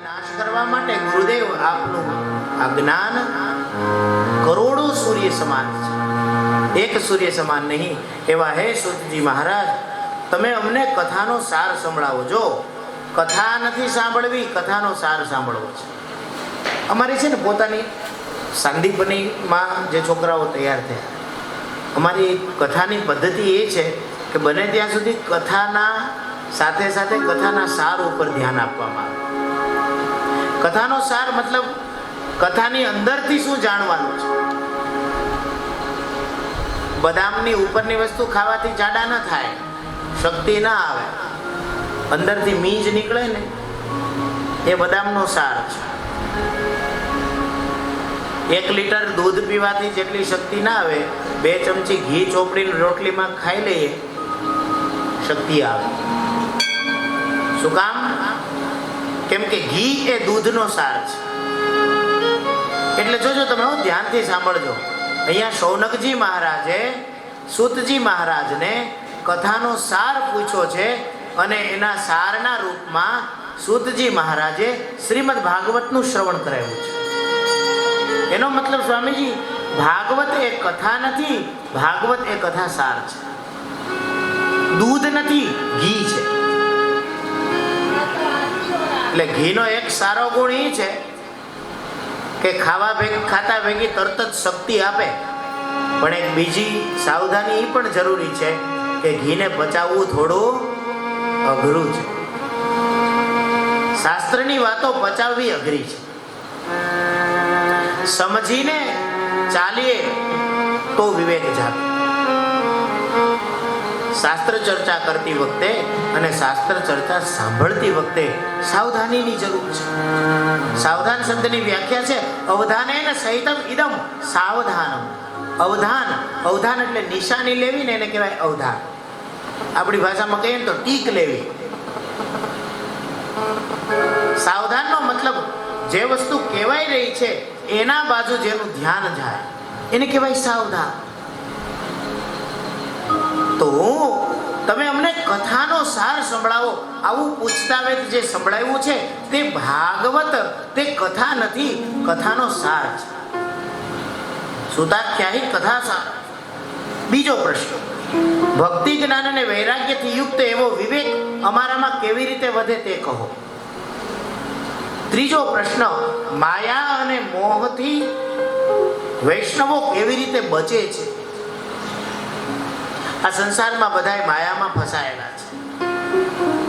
નાશ કરવા માટે ગુરુદેવ આપનું આ જ્ઞાન કરોડો સૂર્ય સમાન છે, એક સૂર્ય સમાન નહીં. એવા હે સુતજી મહારાજ, તમે અમને કથાનો સાર સંભળાવો. જો કથા નથી સાંભળવી, કથાનો સાર સાંભળવો છે. અમારી છે ને પોતાની સાંદીપનીમાં જે છોકરાઓ તૈયાર થયા, અમારી કથાની પદ્ધતિ એ છે કે બને ત્યાં સુધી કથાના સાથે સાથે કથાના સાર ઉપર ધ્યાન આપવામાં આવે. કથાનો સાર મતલબ કથાની અંદરથી શું જાણવાનું છે. બદામની ઉપરની વસ્તુ ખાવાથી જાડા ન થાય, શક્તિ ના આવે, અંદરથી મીંજ નીકળે ને, એ બદામનો સાર છે. 1 લીટર દૂધ પીવાથી જેટલી શક્તિ ના આવે, 2 ચમચી ઘી ચોપડીને રોટલીમાં ખાઈ લઈએ, શક્તિ આવે. શું કામ? કેમ કે ઘી એ દૂધનો સાર છે. એટલે જોજો તમે, ધ્યાનથી સાંભળજો. અહીંયા શૌનકજી મહારાજે સૂતજી મહારાજને કથાનો સાર પૂછ્યો છે અને એના સારના રૂપમાં સૂતજી મહારાજે શ્રીમદ ભાગવતનું શ્રવણ કરાવ્યું છે. એનો મતલબ સ્વામીજી, ભાગવત એ કથા નથી, ભાગવત એ કથા સાર છે. દૂધ નથી, ઘી છે. એટલે ઘીનો એક સારો ગુણ એ છે કે ખાતા ભેગી તરત જ શક્તિ આપે. પણ એક બીજી સાવધાની એ પણ જરૂરી છે કે ઘીને પચાવવું થોડું અઘરું છે. શાસ્ત્રની વાતો પચાવવી અઘરી છે. સમજીને ચાલીએ તો વિવેક જાગે. શાસ્ત્ર ચર્ચા કરતી વખતે અને શાસ્ત્ર ચર્ચા સાંભળતી વખતે સાવધાનીની જરૂર છે. સાવધાન શબ્દની વ્યાખ્યા છે અવધાનેન સહિતમ ઇદમ સાવધાનમ. અવધાન, અવધાન એટલે નિશાની લેવી ને એને કહેવાય અવધાન. આપણી ભાષામાં કહીએ તો ટીક લેવી. સાવધાનનો મતલબ જે વસ્તુ કહેવાય રહી છે એના બાજુ જેનું ધ્યાન જાય એને કહેવાય સાવધાન. તો તમે અમને કથાનો સાર સંભળાવો, આવું પૂછતા વેદ જે સંભળાવ્યું છે તે ભાગવત, તે કથા નથી, કથાનો સાર છે. સુતાખ્યાહી કથા સાર. બીજો પ્રશ્ન, ભક્તિ જ્ઞાન અને વૈરાગ્યથી યુક્ત એવો વિવેક અમારામાં કેવી રીતે વધે તે કહો. ત્રીજો પ્રશ્ન, માયા અને મોહથી વૈષ્ણવો કેવી રીતે બચે છે. આ સંસારમાં બધાય માયામાં ફસાયેલા છે.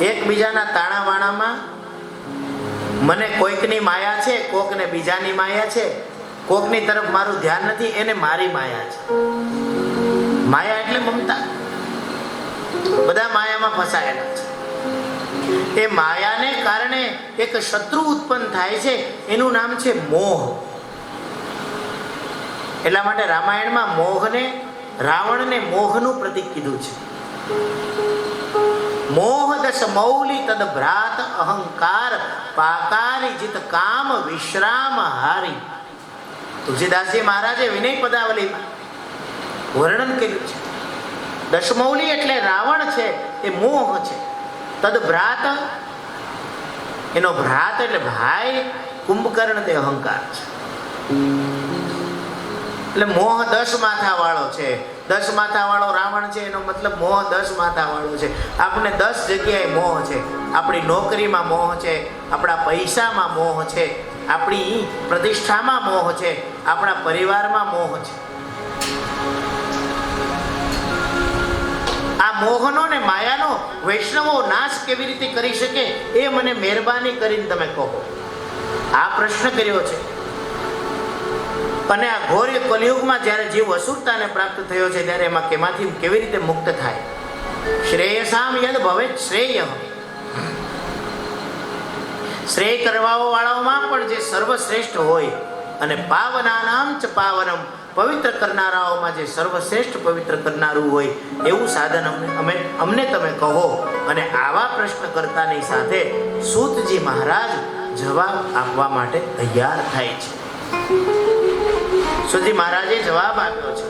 એકબીજાના તાણાવાણામાં, મને કોઈકની માયા છે, કોકને બીજાની માયા છે, કોકની તરફ મારું ધ્યાન નથી, એને મારી માયા છે. માયા એટલે મમતા. બધા માયામાં ફસાયેલા છે. એ માયાને કારણે એક શત્રુ ઉત્પન્ન થાય છે, એનું નામ છે મોહ. એટલા માટે રામાયણમાં મોહને, રાવણને મોહનું પ્રતીક કીધું છે. મોહ દશ મૌલી તદ ભ્રાત અહંકાર પાકારી જીત કામ વિશ્રામ હારી. તુલસીદાસજી મહારાજે વિનય પદાવલીમાં વર્ણન કર્યું છે. દશમૌલી એટલે રાવણ છે, એ મોહ છે. તદ ભ્રાત, એનો ભ્રાત એટલે ભાઈ, કુંભકર્ણ તે અહંકાર છે. એટલે મોહ 10 માથા વાળો છે. 10 માથા વાળો રાવણ છે, એનો મતલબ મોહ 10 માથા વાળો છે. આપણે 10 જગ્યાએ મોહ છે. આપણી નોકરીમાં મોહ છે, આપણા પૈસામાં મોહ છે, આપણી પ્રતિષ્ઠામાં મોહ છે, આપણા પરિવારમાં મોહ છે. આ મોહનો ને માયાનો વૈષ્ણવો નાશ કેવી રીતે કરી શકે એ મને મહેરબાની કરીને તમે કહો. આ પ્રશ્ન કર્યો છે. અને આ ઘોર કલિયુગમાં જ્યારે જીવ અસુરતાને પ્રાપ્ત થયો છે ત્યારે એમાં કેમાંથી કેવી રીતે મુક્ત થાય. શ્રેયસામ યદ ભવેત શ્રેય. શ્રેય કરવાઓ વાળાઓમાં પણ જે સર્વશ્રેષ્ઠ હોય અને પાવનાનામ ચ પાવનમ, પવિત્ર કરનારાઓમાં જે સર્વશ્રેષ્ઠ પવિત્ર કરનારું હોય એવું સાધન અમને તમે કહો. અને આવા પ્રશ્ન કરતાની સાથે સૂતજી મહારાજ જવાબ આપવા માટે તૈયાર થાય છે. સૂતજી મહારાજે જવાબ આપ્યો છે.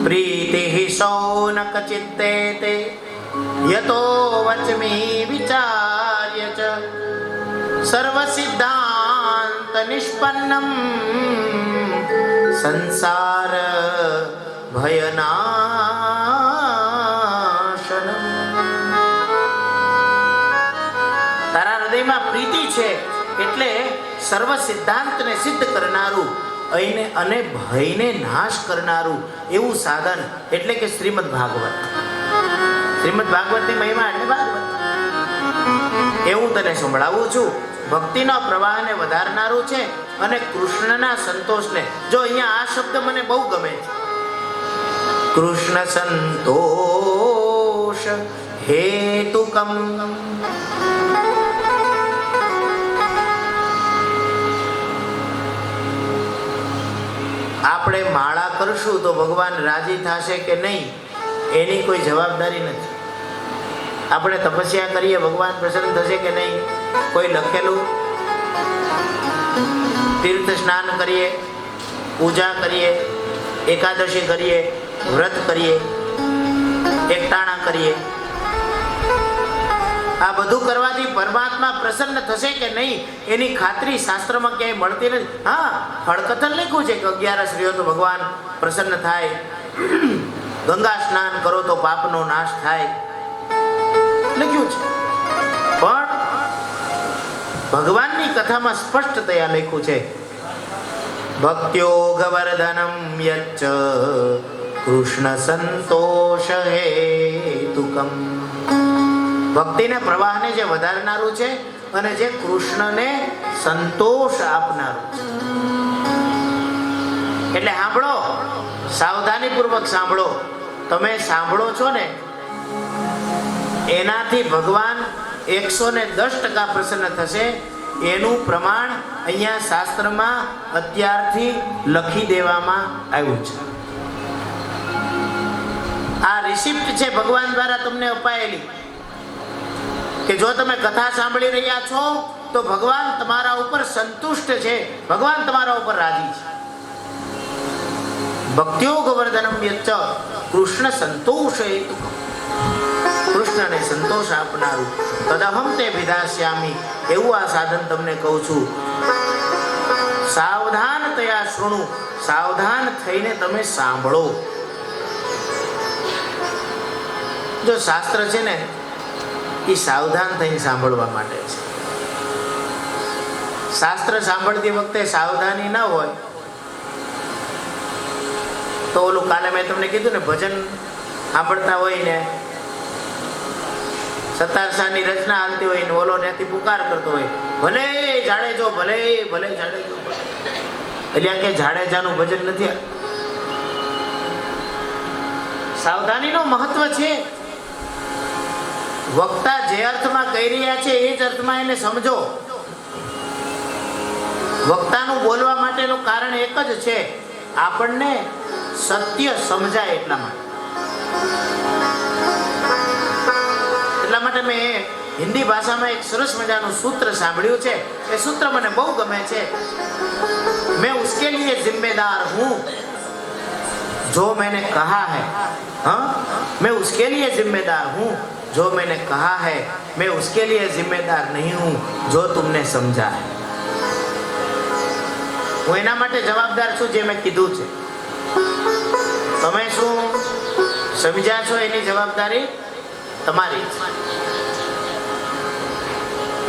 પ્રીતિ શૌનક ચિત્તે તે યતો વચમી વિચાર્ય ચ સર્વ સિદ્ધાંત નિષ્પન્નમ સંસાર ભયનાશનમ. તારા હૃદયમાં પ્રીતિ છે એટલે સર્વ સિદ્ધાંતને સિદ્ધ કરનારું અને ભયને નાશ કરનારું એવું સાધન એટલે કે શ્રીમદ ભાગવત. શ્રીમદ ભાગવતની મહિમા એટલે ભાગવત. એવું તને સંભળાવું છું. ભક્તિના પ્રવાહને વધારનારું છે અને કૃષ્ણના સંતોષને. જો અહીંયા આ શબ્દ મને બહુ ગમે છે. કૃષ્ણ સંતોષ હેતુકમ. આપણે માળા કરશું તો ભગવાન રાજી થશે કે નહીં એની કોઈ જવાબદારી નથી. આપણે તપસ્યા કરીએ ભગવાન પ્રસન્ન થશે કે નહીં કોઈ લખેલું. તીર્થ સ્નાન કરીએ, પૂજા કરીએ, એકાદશી કરીએ, વ્રત કરીએ, એકટાણા કરીએ, આ બધું કરવાથી પરમાત્મા પ્રસન્ન થશે કે નહીં એની ખાતરી શાસ્ત્રમાં ક્યાંય મળતી નથી. હા, હળકથન લખ્યું છે કે 11 રહ્યો તો ભગવાન પ્રસન્ન થાય, ગંગા સ્નાન કરો તો પાપનો નાશ થાય, લખ્યું છે. પણ ભગવાનની કથામાં સ્પષ્ટતયા લખ્યું છે ભક્ત્યોગવર્ધનમ યચ્ચ કૃષ્ણ સંતોષ હેતુકમ. ભક્તિને પ્રવાહને જે વધારનારું છે અને જે કૃષ્ણને સંતોષ આપનારું છે. એટલે સાંભળો, સાવધાનીપૂર્વક સાંભળો. તમે સાંભળો છો ને એનાથી ભગવાન 110% પ્રસન્ન થશે એનું પ્રમાણ અહીંયા શાસ્ત્રમાં અત્યારથી લખી દેવામાં આવ્યું છે. આ રિસિપ્ટ છે ભગવાન દ્વારા તમને અપાયેલી કે જો તમે કથા સાંભળી રહ્યા છો તો ભગવાન તમારા ઉપર સંતુષ્ટ છે, ભગવાન તમારા ઉપર રાજી છે. ભક્ત્યોગવર્ધનમ યચ્ચ કૃષ્ણ સંતોષ હેતુકમ. કૃષ્ણને સંતોષ આપનારું તદહમ તે વિધાસ્યામિ એવું આ સાધન તમને કહું છું. સાવધાન તયા શૃણુ. સાવધાન થઈને તમે સાંભળો. જો શાસ્ત્ર છે ને એ સાવધાન થઈને સાંભળવા માટે છે. શાસ્ત્ર સાંભળતી વખતે સાવધાની ન હોય તો ઓલું કાલે મેં તમને કીધું ને ભજન સાંભળતા હોય ને સતારસાની રચના હાલતી હોય ને ઓલો ત્યાંથી પુકાર કરતો હોય ભલે જાડેજો, ભલે ભલે જાડેજો, એટલે કે જાડેજાનું ભજન નથી. સાવધાનીનો મહત્વ છે. વક્તા જે અર્થમાં કહી રહ્યા છે એ જ અર્થમાં એને સમજો. વક્તાનું બોલવા માટેનું કારણ એક જ છે, આપણને સત્ય સમજાય એટલા માટે. એટલા માટે મેં હિન્દી ભાષામાં એક સરસ મજાનું સૂત્ર સાંભળ્યું છે. એ સૂત્ર મને બહુ ગમે છે. मैं उसके लिए जिम्मेदार हूं जो मैंने कहा है. हाँ, मैं उसके लिए जिम्मेदार हूं जो मैंने कहा है. मैं उसके लिए जिम्मेदार नहीं हूं जो तुमने समझा है. હું એના માટે જવાબદાર છું જે મેં કીધું છે. તમે શું સમજ્યા છો એની જવાબદારી તમારી.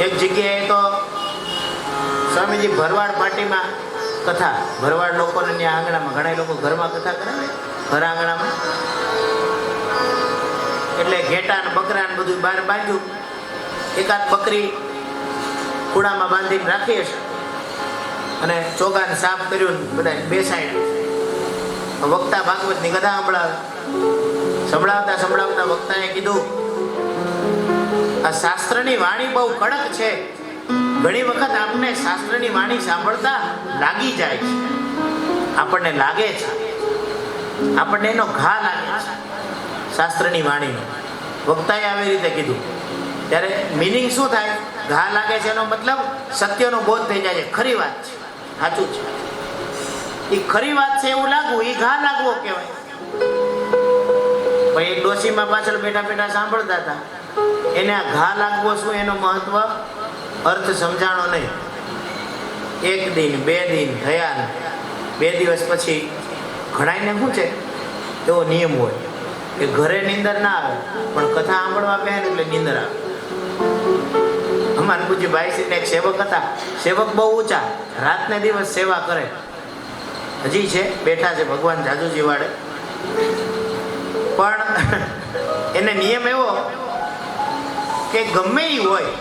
એક જગ્યાએ તો સ્વામીજી ભરવાડ પાર્ટીમાં કથા, ભરવાડ લોકોને ત્યાં આંગણામાં, ઘણા લોકો ઘરમાં કથા કરાવે ઘર આંગણામાં, એટલે ઘેટા ને બકરા ને બધું બહાર બાંધ્યું. એકાદ બકરી કુડામાં બાંધીને રાખી હશે અને ચોગાને સાફ કર્યું, બધા બેસાડ્યા. વક્તા ભાગવતની કથા સંભળાવતા સંભળાવતા વક્તાએ કીધું આ શાસ્ત્રની વાણી બહુ કડક છે. ઘણી વખત આપણને શાસ્ત્રની વાણી સાંભળતા લાગી જાય છે, આપણને લાગે છે, આપણને એનો ઘા લાગે છે શાસ્ત્રની વાણીનો. વક્તાએ આવી રીતે કીધું ત્યારે મિનિંગ શું થાય? ઘા લાગે છે એનો મતલબ સત્યનો બોધ થઈ જાય છે, ખરી વાત છે, સાચું છે, એ ખરી વાત છે એવું લાગવું, એ ઘા લાગવો કહેવાય. ભાઈ એક ડોશીમાં પાછળ બેઠા બેઠા સાંભળતા હતા, એને આ ઘા લાગવો શું એનો મહત્વ અર્થ સમજાણો નહીં. 1 દિન 2 દિન થયા ને 2 દિવસ પછી ઘણાયને શું છે એવો નિયમ હોય કે ઘરે નીંદર ના આવે પણ કથા સાંભળવા બે ને એટલે નીંદર આવે. અમારા પૂજ્ય ભાઈશ્રીને એક સેવક હતા. સેવક બહુ ઊંચા, રાતને દિવસ સેવા કરે, હજી છે, બેઠા છે ભગવાન જાજુજી વાળે. પણ એને નિયમ એવો કે ગમે એ હોય,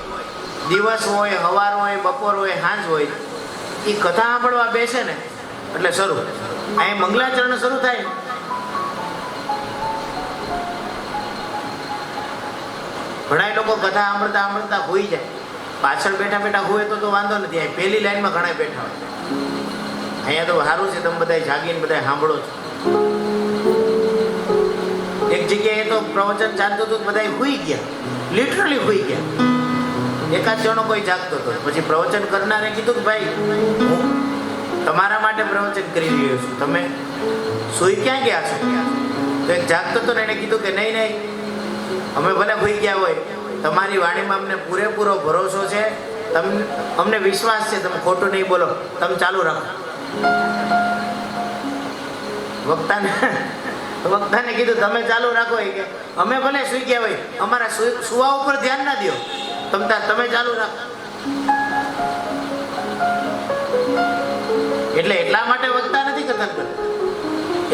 દિવસ હોય, સવાર હોય, બપોર હોય, સાંજ હોય, એ કથા સાંભળવા બેસે ને એટલે શરૂ અહીં મંગલાચરણ શરૂ થાય. ઘણા લોકો કથા સાંભળતા સાંભળતા હોઈ જાય, પાછળ બેઠા બેઠા હોય તો વાંધો નથી. અહીં પહેલી લાઈનમાં ઘણા બેઠા હોય. અહીંયા તો સારું છે, તમે બધા જાગીને બધા સાંભળો છો. એક જગ્યાએ તો પ્રવચન ચાલતું હતું, બધા હુઈ ગયા, લિટરલી હુઈ ગયા. એકાદ જણો કોઈ જાગતો હતો. પછી પ્રવચન કરનારે કીધું કે ભાઈ હું તમારા માટે પ્રવચન કરી રહ્યો છું, તમે સુઈ ક્યાં ગયા છો? તો એક જાગતો હતો ને એને કીધું કે નહીં નહીં, અમે ભલે હુઈ ગયા હોય, તમારી વાણીમાં અમને પૂરેપૂરો ભરોસો છે, અમને વિશ્વાસ છે, તમે ખોટું નહીં બોલો, તમે ચાલુ રાખો. વક્તાને કીધું તમે ચાલુ રાખો, કે અમે ભલે સુઈ ગયા હોય, અમારા સુવા ઉપર ધ્યાન ના દો, તમે ચાલુ રાખો. એટલે એટલા માટે વક્તા નથી કથન કરતા.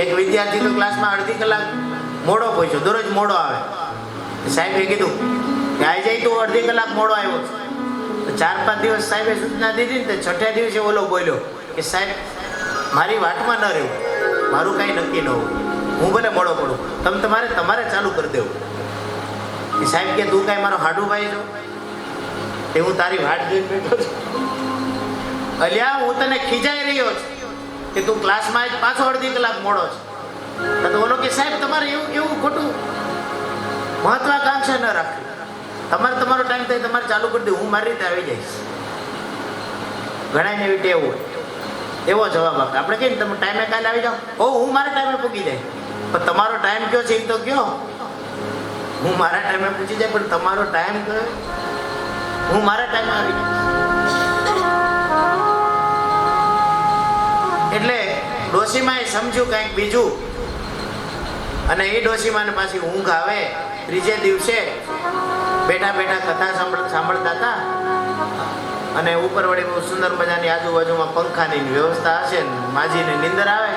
એક વિદ્યાર્થી તો ક્લાસમાં અડધી કલાક મોડો પહોંચ્યો, દરરોજ મોડો આવે. સાહેબે કીધું કે આવી જાય તું અડધી કલાક મોડો આવ્યો છે. 4-5 દિવસ સાહેબે સૂચના દીધી ને, 6થે દિવસે ઓલો બોલ્યો કે સાહેબ મારી વાટમાં ન રહેવું, મારું કાંઈ નક્કી ન હોય, હું ભલે મોડો પડું, તમારે ચાલુ કરી દેવું. એ સાહેબ કે તું કાંઈ મારો હાડું ભાઈ છો તે હું તારી વાટ જોઈને બેઠો છું? અલ્યા હું તને ખીજાઈ રહ્યો છું કે તું ક્લાસમાં જ પાછો અડધી કલાક મોડો છે. તો ઓલો કે સાહેબ તમારે એવું ખોટું મહત્વાકાંક્ષા ન રાખવી, તમારો ટાઈમ થાય તમારે ચાલુ કરી દે, હું મારી રીતે આવી જઈશ. ઘણા એવી ટેવ હોય, એવો જવાબ આપે. આપણે કહીએ તમે ટાઈમે કાલે આવી જાઓ, હું મારા ટાઈમે પૂકી જાય. પણ તમારો ટાઈમ કયો છે એ તો કયો. હું મારા ટાઈમે પૂછી જાય, પણ તમારો ટાઈમ કયો? હું મારા ટાઈમે આવી જઈશ. એટલે ડોશીમાં એ સમજ્યું કંઈક બીજું, અને એ ડોશીમાને પાછી ઊંઘ આવે. 3જે દિવસે બેઠા બેઠા કથા સાંભળતા હતા, અને ઉપર વળી બહુ સુંદર મજાની આજુબાજુમાં પંખાની વ્યવસ્થા હશે. માજીને નીંદર આવે,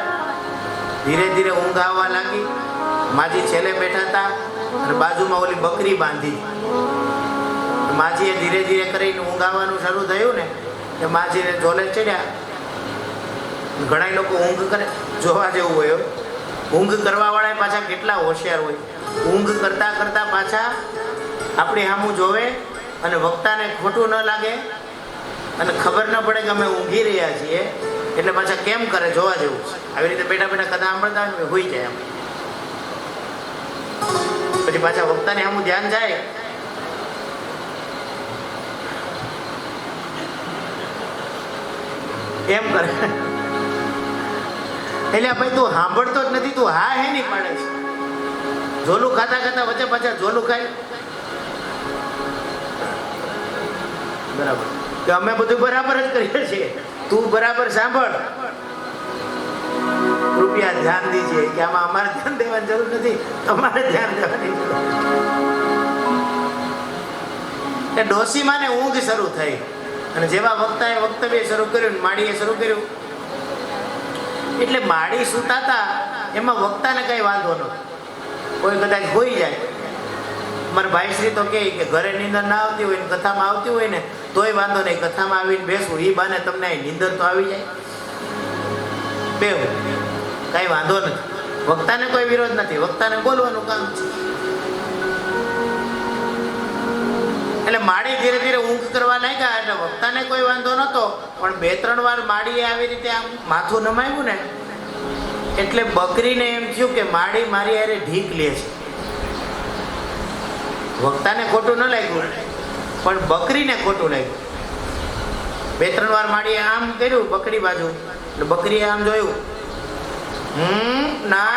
ધીરે ધીરે ઊંઘ આવવા લાગી. માજી છેલ્લે બેઠા હતા અને બાજુમાં ઓલી બકરી બાંધી. માજીએ ધીરે ધીરે કરીને ઊંઘ આવવાનું શરૂ થયું ને, કે માજીને ઝોલે ચડ્યા. ઘણા લોકો ઊંઘ કરે, જોવા જેવું હોય. ઊંઘ કરવા વાળા પાછા કેટલા હોશિયાર હોય. ઊંઘ કરતા કરતા પાછા આપણે સામું જોવે, અને વક્તાને ખોટું ન લાગે અને ખબર ન પડે કે અમે ઊંઘી રહ્યા છીએ, એટલે પાછા કેમ કરે જોવા જેવું. આવી રીતે બેઠા બેઠા કથા સાંભળતા હોઈ જાય. પછી પાછા વક્તાને સામું ધ્યાન જાય. એમ કરે એટલે ભાઈ તું સાંભળતો જ નથી, તું હા હે નહીં પાડે છે. ઝોલું ખાતા ખાતા વચ્ચે પાછા ઝોલું ખાય. બરાબર કે અમે બધું બરાબર જ કરીએ છીએ, તું બરાબર સાંભળ. કૃપયા ધ્યાન દીજીએ કે આમાં અમારે ધ્યાન દેવાની જરૂર નથી, તમારે ધ્યાન દેવાની જરૂર. એ ડોશીમાને ઊંઘ શરૂ થઈ, અને જેવા વક્તાએ વક્તવ્ય શરૂ કર્યું, માળીએ શરૂ કર્યું, એટલે માળી સૂતા હતા એમાં વક્તાને કઈ વાંધો નહોતો. કોઈ કદાચ હોઈ જાય. મારા ભાઈશ્રી તો કહે કે ઘરે નીંદર ના આવતી હોય ને કથામાં આવતી હોય ને તોય વાંધો નહીં, કથામાં આવીને બેસવું, એ બાને તમને નીંદર તો આવી જાય. બે કઈ વાંધો નથી, વક્તાને કોઈ વિરોધ નથી, વક્તાને બોલવાનું કામ છે. એટલે માળી ધીરે ધીરે ઊંઘ કરવા લાગ્યા, એટલે વક્તાને કોઈ વાંધો નહોતો. પણ 2-3 વાર માળીએ આવી રીતે આમ માથું નમાવ્યું ને, એટલે બકરીને એમ થયું કે માળી મારી હારે ઢીક લે છે. વક્તાને ખોટું ન લાગ્યું, પણ બકરીને ખોટું લાગ્યું. 2-3 વાર માળીએ આમ કર્યું બકરી બાજુ, એટલે બકરીએ આમ જોયું, ના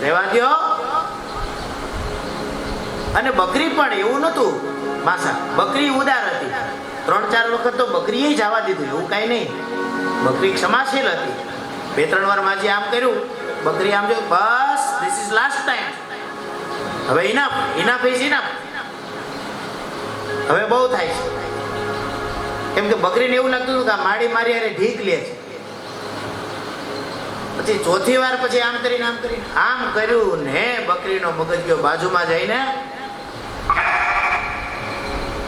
રહેવા દ્યો. અને બકરી પણ એવું નહોતું, માસા. બકરી ઉદાર હતી, 3-4 વખત તો બકરીએ જવા દીધું, એવું કાંઈ નહીં. બકરી ક્ષમાશીલ હતી. 2-3 વાર માજી આમ કર્યું, બકરી આમ જો, બસ ધીસ ઇઝ લાસ્ટ ટાઈમ, હવે ઇનફ ઇઝ ઇનફ, હવે બહુ થાય છે. કેમ કે બકરીને એવું લાગતું હતું કે આ માડી મારી અરે ઢીક લે છે. પછી 4થી વાર પછી આમ કરીને આમ કર્યું ને બકરીનો મગજ ગયો બાજુમાં જઈને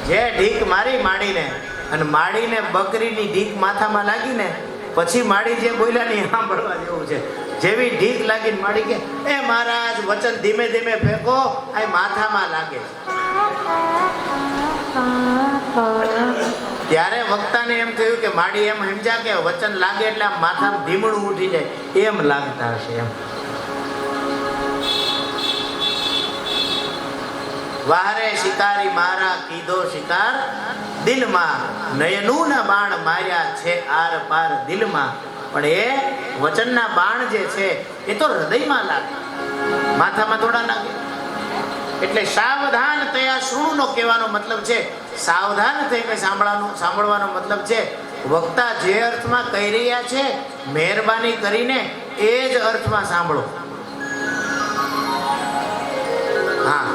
જે ઢીક મારી માડીને, અને માડીને બકરીની ઢીક માથામાં લાગીને પછી માડી જે બોલ્યા ને સાંભળવા જેવું છે. જેવી ઢીક લાગીને માડી કે એ મહારાજ વચન ધીમે ધીમે ફેંકો, આ માથામાં લાગે. ત્યારે વક્તાને એમ થયું કે માડી એમ સમજ્યા કે વચન લાગે એટલે આમ માથામાં ધીમણું ઉઠી જાય, એમ લાગતા હશે એમ. વાહરે શિકારી મારા કીધો શિકાર દિલમાં, નયનું ના બાણ માર્યા છે આર પાર દિલમાં. પણ એ વચનના બાણ જે છે એ તો હૃદયમાં લાગે, માથામાં થોડા લાગે. એટલે સાવધાન તયા શૃણુનો કહેવાનો મતલબ છે સાવધાન થઈને સાંભળવાનો મતલબ છે વક્તા જે અર્થમાં કહી રહ્યા છે મહેરબાની કરીને એ જ અર્થમાં સાંભળો. હા,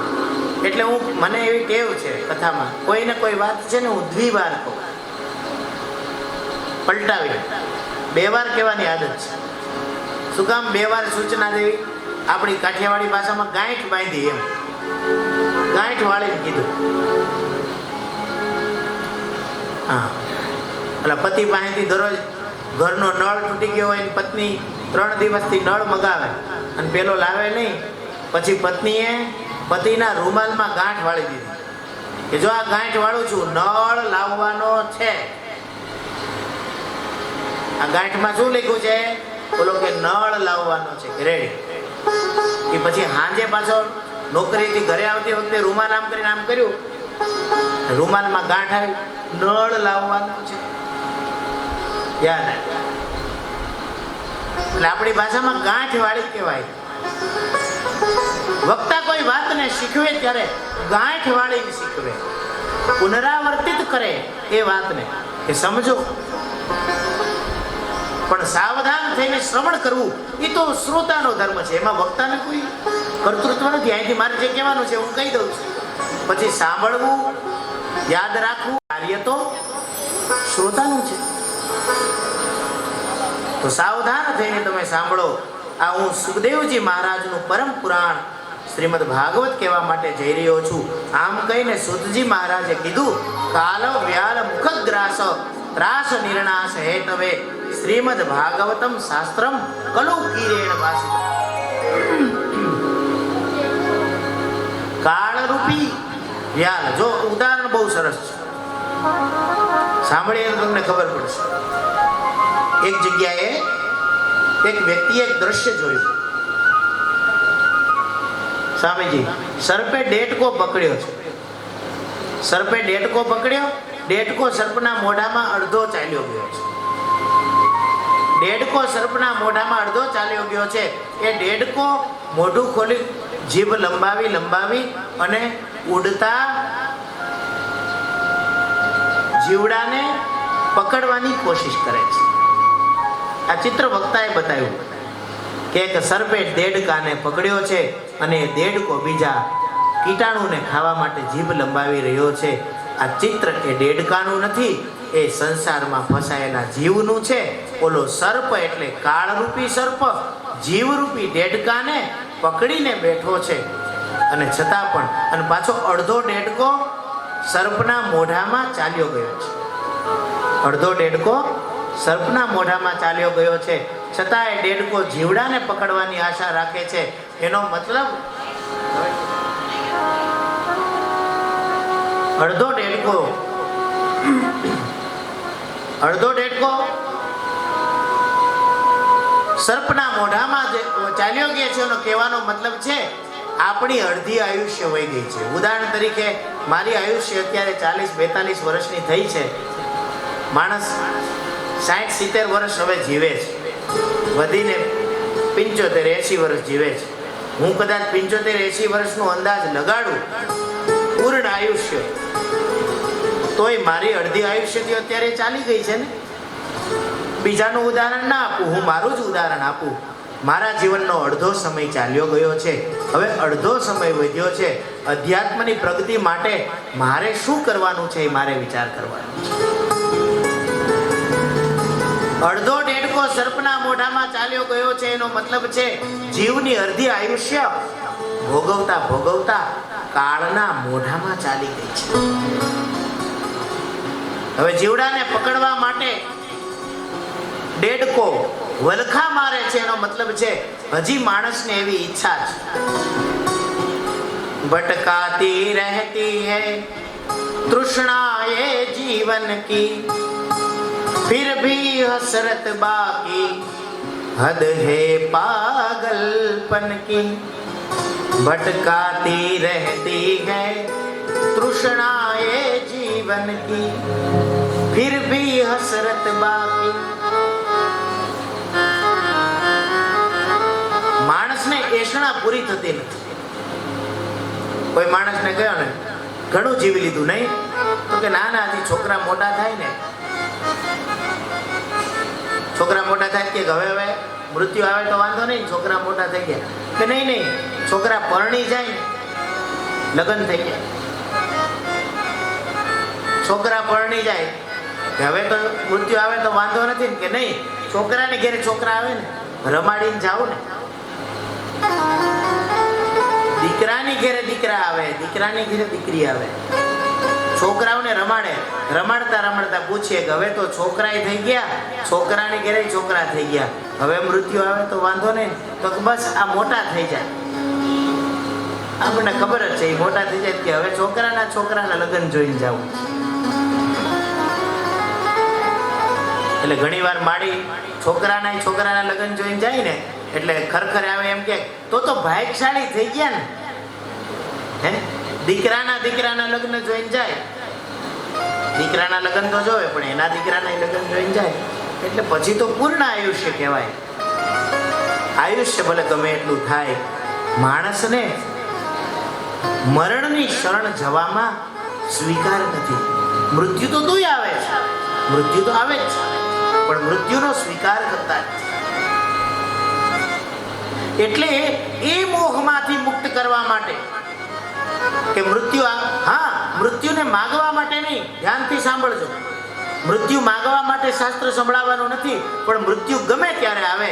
એટલે મને એવી ટેવ છે કથામાં કોઈને કોઈ વાત છે ને હું દ્વિવાર કહું, પલટાવી 2 વાર કહેવાની આદત છે. શું કામ 2 વાર સૂચના દેવી? આપણી કાઠિયાવાડી ભાષામાં ગાંઠ બાંધી, એમ ગાંઠ વાળીને કીધું. હા, એટલે પતિ પાસેથી દરરોજ ઘરનો નળ તૂટી ગયો હોય, પત્ની 3 દિવસથી નળ મગાવે અને પેલો લાવે નહીં. પછી પત્નીએ પતિના રૂમાલમાં ગાંઠ વાળી દીધી કે જો આ ગાંઠ વાળું છું, નળ લાવવાનો છે. આ ગાંઠમાં શું લખ્યું છે? બોલો કે નળ લાવવાનો છે, રેડી. એ પછી સાંજે પાછો નોકરીથી ઘરે આવતી વખતે રૂમાલ આમ કરીને આમ કર્યું, રૂમાલમાં ગાંઠ આવી, નળ લાવવાનો છે. યાદ એટલે આપણી ભાષામાં ગાંઠ વાળી કહેવાય. વક્તા કોઈ વાતને શીખવે ત્યારે ગાંઠ વાળીને શીખવે, પુનરાવર્તિત કરે એ વાતને કે સમજો. પણ સાવધાન થઈને શ્રવણ કરવું એ તો શ્રોતાનો ધર્મ છે, એમાં વક્તાને કોઈ કર્તૃત્વ નથી. અહીંથી મારે જે કહેવાનું છે હું કહી દઉં છું, પછી સાંભળવું, યાદ રાખવું, કાર્ય તો શ્રોતાનું છે. તો સાવધાન થઈને તમે સાંભળો. આ હું સુખદેવજી મહારાજનું પરમ પુરાણ શ્રીમદ ભાગવત કહેવા માટે જઈ રહ્યો છું. આમ કહીને સુતજી મહારાજે કીધું, કાલ વ્યાલ મુખગ્રાસ ત્રાસ નિર્ણાસ હેતવે શ્રીમદ ભાગવતમ શાસ્ત્રમ કલુ કીરેણ વાસિત. કાળરૂપી વ્યાલ, જો ઉદાહરણ બહુ સરસ છે, સાંભળીએ તો તમને ખબર પડશે. એક જગ્યાએ એક વ્યક્તિએ એક દ્રશ્ય જોયું. સ્વામીજી, સર્પે ડેટકો પકડ્યો છે. સર્પે ડેટકો પકડ્યો, ડેટકો સર્પના મોઢામાં અડધો ચાલ્યો ગયો છે. ડેડકો સર્પના મોઢામાં અડધો ચાલ્યો ગયો છે. એ ડેડકો મોઢું ખોલી જીભ લંબાવી અને ઉડતા જીવડાને પકડવાની કોશિશ કરે છે. આ ચિત્ર વક્તાએ બતાવ્યું કે એક સર્પે દેડકાને પકડ્યો છે અને દેડકો બીજા કીટાણુને ખાવા માટે જીભ લંબાવી રહ્યો છે. આ ચિત્ર એ દેડકાનું નથી, એ સંસારમાં ફસાયેલા જીવનું છે. ઓલો સર્પ એટલે કાળરૂપી સર્પ જીવરૂપી દેડકાને પકડીને બેઠો છે, અને છતાં પણ અને પાછો અડધો દેડકો સર્પના મોઢામાં ચાલ્યો ગયો છે. અડધો દેડકો સર્પના મોઢામાં ચાલ્યો ગયો છે, છતાં એ દેડકો જીવડાને પકડવાની આશા રાખે છે. એનો મતલબ અડધો દેડકો સર્પના મોઢામાં ચાલ્યો ગયો છે. એનો કહેવાનો મતલબ છે આપણી અડધી આયુષ્ય વહી ગઈ છે. ઉદાહરણ તરીકે મારી આયુષ્ય અત્યારે 40-42 વર્ષની થઈ છે. માણસ 60-70 વર્ષ હવે જીવે છે, વધીને 75-80 વર્ષ જીવે છે. હું કદાચ 75-80 વર્ષનો અંદાજ લગાડું પૂર્ણ આયુષ્ય, તોય મારી અડધી આયુષ્યથી અત્યારે ચાલી ગઈ છે ને. બીજાનું ઉદાહરણ ના આપું, હું મારું જ ઉદાહરણ આપું. મારા જીવનનો અડધો સમય ચાલ્યો ગયો છે, હવે અડધો સમય વધ્યો છે. અધ્યાત્મની પ્રગતિ માટે મારે શું કરવાનું છે એ મારે વિચાર કરવાનો. અડધો ડેડકો સર્પના મોઢામાં ચાલ્યો ગયો છે, એનો મતલબ છે જીવની અડધી આયુષ્ય ભોગવતા ભોગવતા કાળના મોઢામાં ચાલી ગઈ છે. હવે જીવડાને પકડવા માટે ડેડકો વલખા મારે છે, એનો મતલબ છે હજી માણસને એવી ઈચ્છા છે. ભટકાતી રહેતી હૈ તૃષ્ણા ये जीवन की, फिर भी हसरत बाकी हद है पागलपन की. भटकाती रहती है तृष्णा ये जीवन की, फिर भी हसरत बाकी. માણસને એષણા પૂરી થતી નથી. કોઈ માણસને કહ્યો ને ઘણું જીવી લીધું નહીં, તો કે ના ના હજી છોકરા મોટા થાય ને, છોકરા મોટા થાય કે હવે હવે મૃત્યુ આવે તો વાંધો નહીં, છોકરા મોટા થઈ ગયા. કે નહીં નહીં, છોકરા પરણી જાય ને લગ્ન થઈ જાય. છોકરા પરણી જાય કે હવે તો મૃત્યુ આવે તો વાંધો નથી ને. કે નહીં, છોકરાને ઘેરે છોકરા આવે ને રમાડીને જાવ ને. દીકરાની ઘેરે દીકરા આવે, દીકરાની ઘેરે દીકરી આવે. છોકરાઓને રમાડે, રમાડતા રમાડતા પૂછીએ કે હવે તો છોકરાય થઈ ગયા, છોકરાની ઘેરે છોકરા થઈ ગયા, હવે મૃત્યુ આવે તો વાંધો નહીં. તો બસ આ મોટા થઈ જાય. આપણને ખબર જ છે એ મોટા થઈ જાય કે હવે છોકરાના લગ્ન જોઈને જવું. એટલે ઘણી વાર માડી છોકરાના લગ્ન જોઈને જાય ને એટલે ખરેખર આવે એમ કે તો ભાગ્યશાળી થઈ ગયા ને. હે, દીકરાના લગ્ન જોઈને જાય. દીકરાના લગ્ન તો જોવે પણ એના દીકરાના લગ્ન જોઈને જાય એટલે પછી તો પૂર્ણ આયુષ્ય કહેવાય. આયુષ્ય ભલે ગમે એટલું થાય, માણસને મરણની શરણ જવામાં સ્વીકાર નથી. મૃત્યુ તો દુય આવે છે, મૃત્યુ તો આવે જ છે, પણ મૃત્યુનો સ્વીકાર કરતા નથી. એટલે એ મોહમાંથી મુક્ત કરવા માટે કે મૃત્યુને માગવા માટે નહીં, ધ્યાનથી સાંભળજો. મૃત્યુ માગવા માટે શાસ્ત્ર સંભળાવવાનું નથી, પણ મૃત્યુ ગમે ત્યારે આવે,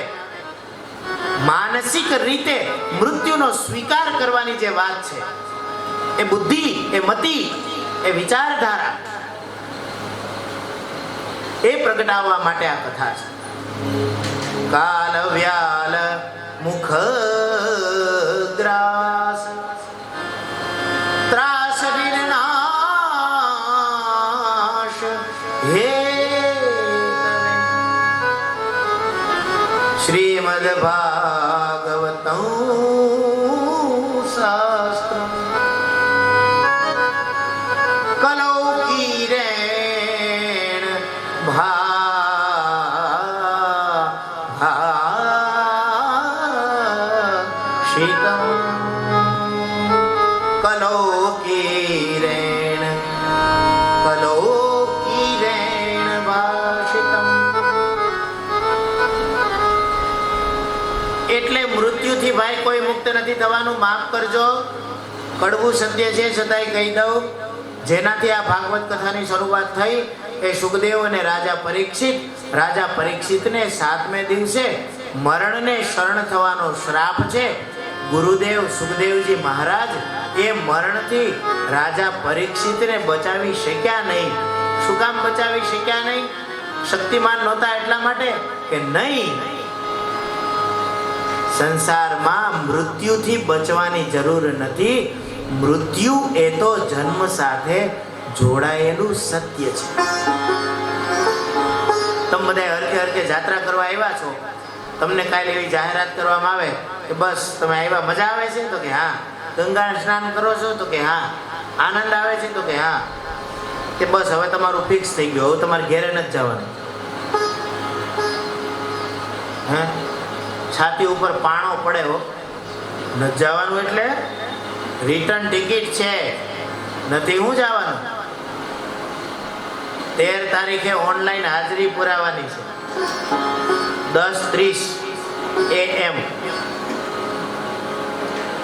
માનસિક રીતે મૃત્યુનો સ્વીકાર કરવાની જે વાત છે, એ બુદ્ધિ, એ મતિ, એ વિચારધારા, એ પ્રગટાવવા માટે આ કથા છે. કાલ વ્યાલ મુખ ગ્રાસ ત્રાસ વિનાશ હે શ્રીમદ ભાગવતં શાસ્ત્ર કલૌ કિરેણ એટલે મૃત્યુથી ભાઈ કોઈ મુક્ત નથી થવાનું. માફ કરજો, કડવું સત્ય છે છતાંય કહી દઉં. જેનાથી આ ભાગવત કથાની શરૂઆત થઈ એ સુખદેવ અને રાજા પરીક્ષિતને 7મે દિવસે મરણને શરણ થવાનો શ્રાપ છે. ગુરુદેવ સુખદેવજી મહારાજ એ મરણથી રાજા પરીક્ષિતને બચાવી શક્યા નહીં. શું કામ બચાવી શક્યા નહીં? શક્તિમાન નહોતા એટલા માટે કે નહીં, સંસારમાં મૃત્યુથી બચવાની જરૂર નથી. મૃત્યુ એ તો જન્મ સાથે જોડાયેલું સત્ય છે. તમે બધા હરખે હરખે જાત્રા કરવા આવ્યા છો, તમને કાલે એવી જાહેરાત કરવામાં આવે કે બસ તમે આવ્યા, મજા આવે છે તો કે હા, ગંગા સ્નાન કરો છો તો કે હા, આનંદ આવે છે તો કે હા, કે બસ હવે તમારું ફિક્સ થઈ ગયું, હવે તમારે ઘેરે નથી જવાનું. હે, છાતી ઉપર પાણો પડે હો, નથી જવાનું એટલે રિટર્ન ટિકિટ છે, નથી હું જવાનું. 13 તારીખે ઓનલાઈન હાજરી પુરાવાની છે 10:30 AM.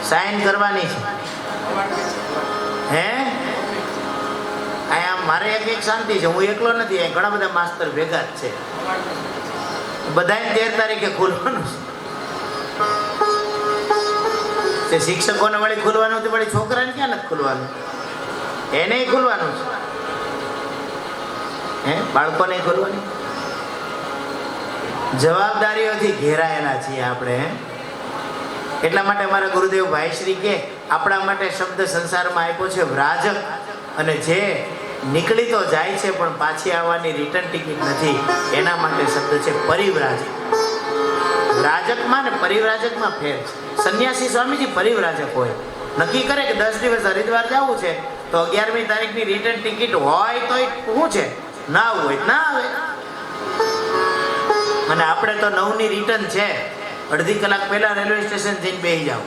સાઈન કરવાની છે. હે અહીંયા મારે એક શાંતિ છે, હું એકલો નથી, અહીંયા ઘણા બધા માસ્તર ભેગા જ છે. બધાને 13 તારીખે ખુલવાનું છે. શિક્ષકોને વળી ખુલવાનું હતું, વળી છોકરાને ક્યાં નથી ખુલવાનું? એને ખુલવાનું છે. હે બાળકોને ખુલવાની. જવાબદારીઓથી ઘેરાયેલા છીએ આપણે. એટલા માટે અમારા ગુરુદેવ ભાઈશ્રી કે આપણા માટે શબ્દ સંસારમાં આપ્યો છે વ્રાજક, અને જે નીકળી તો જાય છે પણ પાછી આવવાની રિટર્ન ટિકિટ નથી, એના માટે શબ્દ છે પરિવ્રાજક. વ્રાજકમાં ને પરિવ્રાજકમાં ફેર છે. સંન્યાસી સ્વામીજી પરિવ્રાજક હોય, નક્કી કરે કે 10 દિવસ હરિદ્વાર જવું છે તો 11મી તારીખની રિટર્ન ટિકિટ હોય તો શું છે, ના હોય ના આવે. અને આપણે તો 9ની રિટર્ન છે, અડધી કલાક પહેલા રેલવે સ્ટેશન જઈને બેસી જાવ,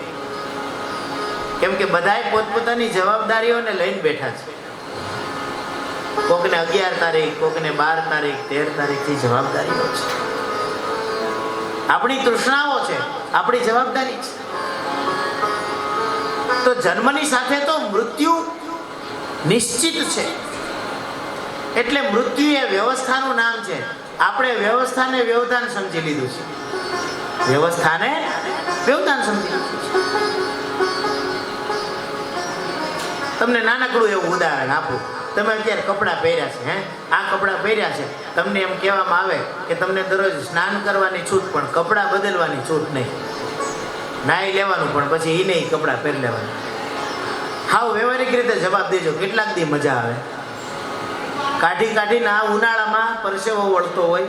કેમ કે બધાએ પોતપોતાની જવાબદારીઓને લઈને બેઠા છે. કોકને 11 તારીખ, કોકને 12 તારીખ, 13 તારીખથી જવાબદારીઓ છે. આપણી તૃષ્ણાઓ છે, આપણી જવાબદારી છે. તો જન્મની સાથે તો મૃત્યુ નિશ્ચિત છે. એટલે મૃત્યુ એ વ્યવસ્થાનું નામ છે. આપણે વ્યવસ્થાને વ્યવધાન સમજી લીધું છે. વ્યવસ્થાને વ્યવધાન સમજી લીધું છે. તમને નાનકડું એવું ઉદાહરણ આપું. તમે અત્યારે કપડાં પહેર્યા છે, આ કપડાં પહેર્યા છે, તમને એમ કહેવામાં આવે કે તમને દરરોજ સ્નાન કરવાની છૂટ, પણ કપડાં બદલવાની છૂટ નહીં. નાહી લેવાનું પણ પછી એ નહીં, કપડાં પહેરી લેવાનું. હાવ વ્યવહારિક રીતે જવાબ દેજો, કેટલાક દી મજા આવે. કાઢી કાઢીને આ ઉનાળામાં પરસેવો વળતો હોય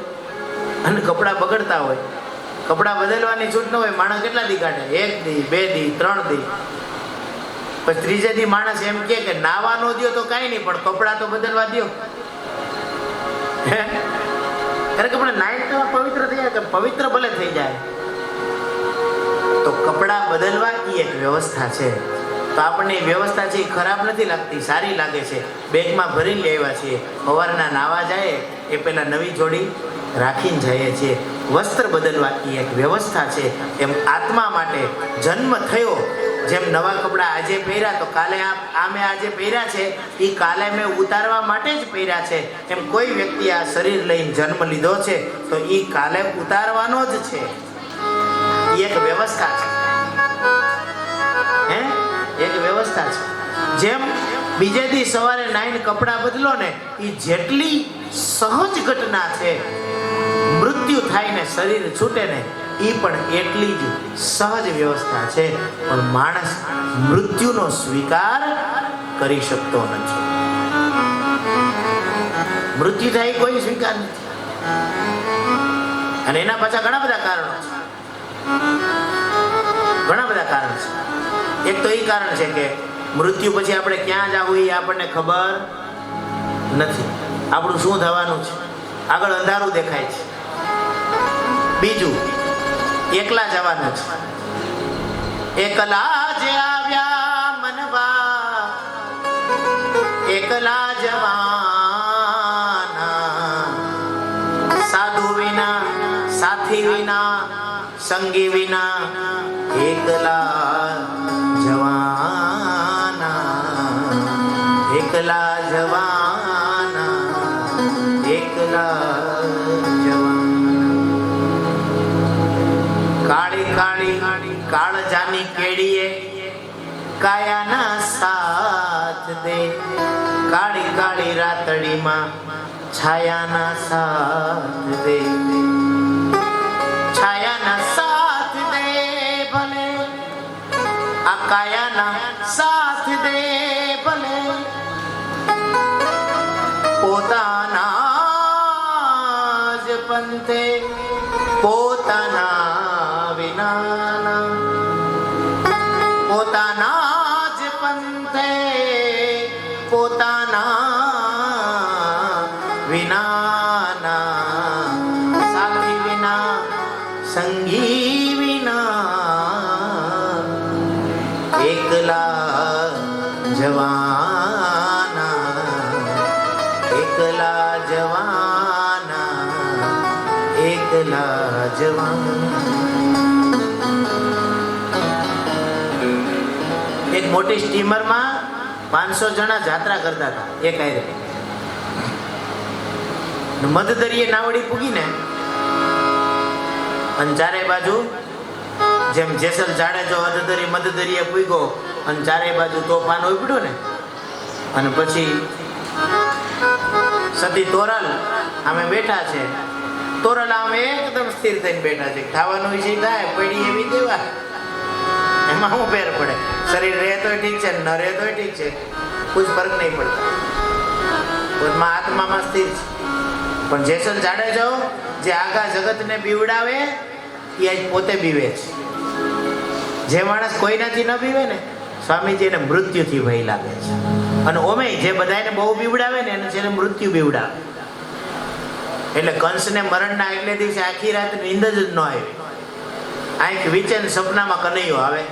અને કપડાં બગડતા હોય, કપડાં બદલવાની છૂટ ન હોય, માણસ કેટલા દી કાઢે? 1 દી, 2 દી, 3 દી. પછી ત્રીજે દી માણસ એમ કે નાવા નો દો તો કાંઈ નહીં, પણ કપડાં તો બદલવા દો. અરે કપડા નાઈ તો પવિત્ર થઈ જાય, પવિત્ર ભલે થઈ જાય, તો કપડાં બદલવા એ એક વ્યવસ્થા છે. તો આપણને એ વ્યવસ્થા છે એ ખરાબ નથી લાગતી, સારી લાગે છે. બેગમાં ભરીને લેવા છીએ, સવારના નાવા જાય એ પહેલા નવી જોડી રાખીને જઈએ છીએ. વસ્ત્ર બદલવા એ એક વ્યવસ્થા છે. એમ આત્મા માટે જન્મ થયો, જેમ નવા કપડાં આજે પહેર્યા તો કાલે મેં આજે પહેર્યા છે એ કાલે મેં ઉતારવા માટે જ પહેર્યા છે, એમ કોઈ વ્યક્તિ આ શરીર લઈને જન્મ લીધો છે તો એ કાલે ઉતારવાનો જ છે. એ એક વ્યવસ્થા છે. એક વ્યવસ્થા છે. જેમ બીજે દી સવારે નાઈને કપડાં બદલો ને, એ જેટલી સહજ ઘટના છે, મૃત્યુ થાય ને શરીર છૂટે ને, એ પણ એટલી જ સહજ વ્યવસ્થા છે. પણ માણસ મૃત્યુનો સ્વીકાર કરી શકતો નથી. મૃત્યુ થાય કોઈ સ્વીકાર નથી. અને એના પાછા ઘણા બધા કારણો છે. ઘણા બધા કારણ છે. એક તો એ કારણ છે કે મૃત્યુ પછી આપણે ક્યાં જવું એ આપણને ખબર નથી. આપણું શું થવાનું છે, આગળ અંધારું દેખાય છે. બીજું, એકલા જવાનું છે. એકલા જે આવ્યા મનવા, એકલા જવાના, સાધુ વિના, સાથી વિના, સંગી વિના, એકલા જવાના, એકલા જવાના, એકલા કાળી કાળી કાળજાની કેડીએ કાયાના સાથ દે, કાળી કાળી રાતડીમાં છાયાના સાથ દે, છાયાના સાથ દે ભલે, આ કાયાના સાથ દે ભલે, પોતાના જ પંથે પોતાના વિનાના, પોતાના જ પંથે પોતાના વિનાના, સાથી વિના, સંગી વિના, એકલા જવાના, એકલા એકલા જવાન. એક મોટી સ્ટીમરમાં 500 જણા જાત્રા કરતા હતા એક આયરે. મધદરિયે નાવડી પૂગીને અને ચારે બાજુ જેમ જેસલ જાડેજો મધદરિયે પૂગ્યો અને ચારે બાજુ તોફાન ઉપડ્યું ને, અને પછી સતી તોરલ અમે બેઠા છે. તોરલ આમ એકદમ સ્થિર થઈને બેઠા છે. ખાવાનો વિષય થાય પડી એવી દેવા, એમાં શું ફેર પડે? શરીર રહે તોય ઠીક છે, ન રહે તોય ઠીક છે, કોઈ ફરક નહીં પડતો. પોતમાં આત્મામાં સ્થિર છે. પણ જેસલ જાડેજો જે આખા જગતને બીવડાવે એ આજ પોતે બીવે છે. જે માણસ કોઈનાથી ન બીવે ને, સ્વામીજી એને મૃત્યુથી ભય લાગે છે. અને ઓમે જે બધાને બહુ બીવડાવે ને એને છે મૃત્યુ બીવડાવે. એટલે કંસને મરણના આગલે દિવસે આખી રાત નીંદ જ ન આવી. આંખ વિચે ને સપનામાં કનૈયો આવે.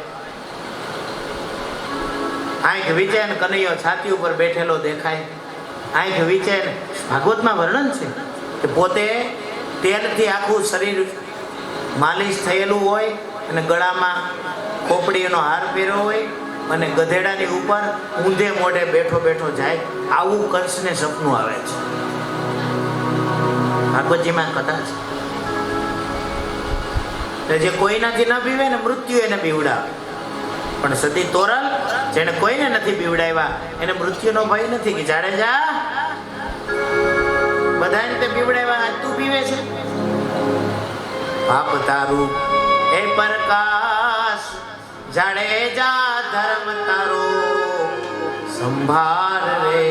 આંખ વિચે ને કનૈયો છાતી ઉપર બેઠેલો દેખાય. આંખ વિચે ને ભાગવતમાં વર્ણન છે કે પોતે તેલથી આખું શરીર માલિશ થયેલું હોય અને ગળામાં ખોપડીનો હાર પહેર્યો હોય અને ગધેડાની ઉપર ઊંધે મોઢે બેઠો બેઠો જાય. આવું કંસને સપનું આવે છે. ભાગવતજીમાં કથા છે. જે કોઈનાથી ન બીવે ને મૃત્યુ એને બીવડાવે. પણ સતી તોરલ જેને કોઈને નથી બીવડાવ્યા એને મૃત્યુનો ભય નથી. કે જાડેજા બધાને તે બીવડાવ્યા, તું બીવે છે. પાપ તારું એ પ્રકાશ જાડેજા ધર્મ તારો સંભાળ રે.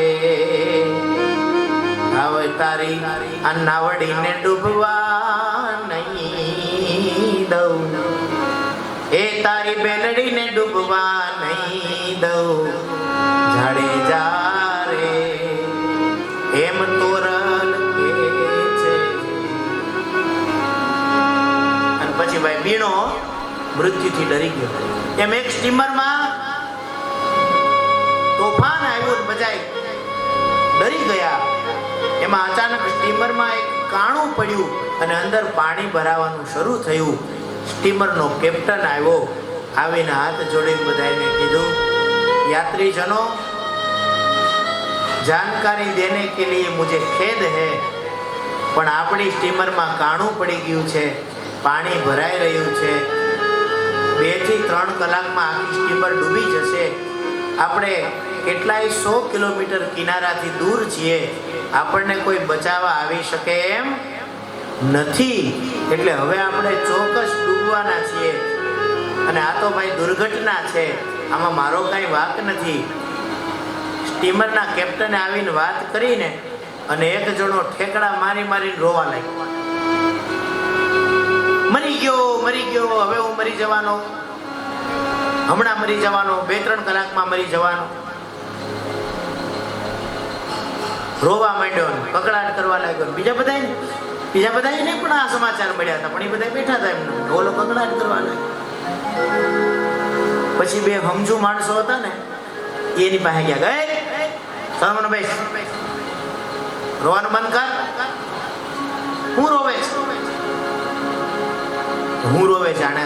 હવે તારી આ નાવડીને ડૂબવા નહીં દઉં, એ તારી બેલડીને ડૂબવા નહીં દઉં. જાડેજા રે એમ તોરલ કે છે. અને પછી ભાઈ બીણો મૃત્યુથી ડરી ગયો. એમ એક સ્ટીમરમાં તોફાન આવ્યું, બધા ડરી ગયા. એમાં અચાનક સ્ટીમરમાં એક કાણું પડ્યું અને અંદર પાણી ભરાવાનું શરૂ થયું. સ્ટીમરનો કેપ્ટન આવ્યો. આવીને હાથ જોડીને બધાને કીધું, યાત્રીજનો, जानकारी देने के लिए मुझे खेद है, પણ આપણી સ્ટીમરમાં કાણું પડી ગયું છે, પાણી ભરાઈ રહ્યું છે. 2 થી 3 કલાકમાં આખી સ્ટીમર ડૂબી જશે. આપણે કેટલાય 100 કિલોમીટર કિનારાથી દૂર છીએ. આપણને કોઈ બચાવવા આવી શકે એમ નથી. એટલે હવે આપણે ચોક્કસ ડૂબવાના છીએ. અને આ તો ભાઈ દુર્ઘટના છે, આમાં મારો કાંઈ વાંક નથી. સ્ટીમરના કેપ્ટને આવીને વાત કરીને અને એક જણો ઠેકડા મારી મારીને રોવા લાગ્યો. મરી ગયો, મરી ગયો, હવે હું મરી જવાનો, હમણાં મરી જવાનો, 2-3 કલાકમાં મરી જવાનો. રોવા માંડ્યો, કકડાટ કરવા લાગ્યો. બીજા બધા નહીં પણ આ સમાચાર મળ્યા હતા, પણ એ બધા બેઠા હતા એમને. ઓલો કકડાટ કરવા લાગ્યો. પછી 2 સમજુ માણસો હતા ને, એની પાસે ગયા, ગયે સરમનો બેસ, રોવાનું બંધ કર. હું રોવે છે, હું રોવે છે. આને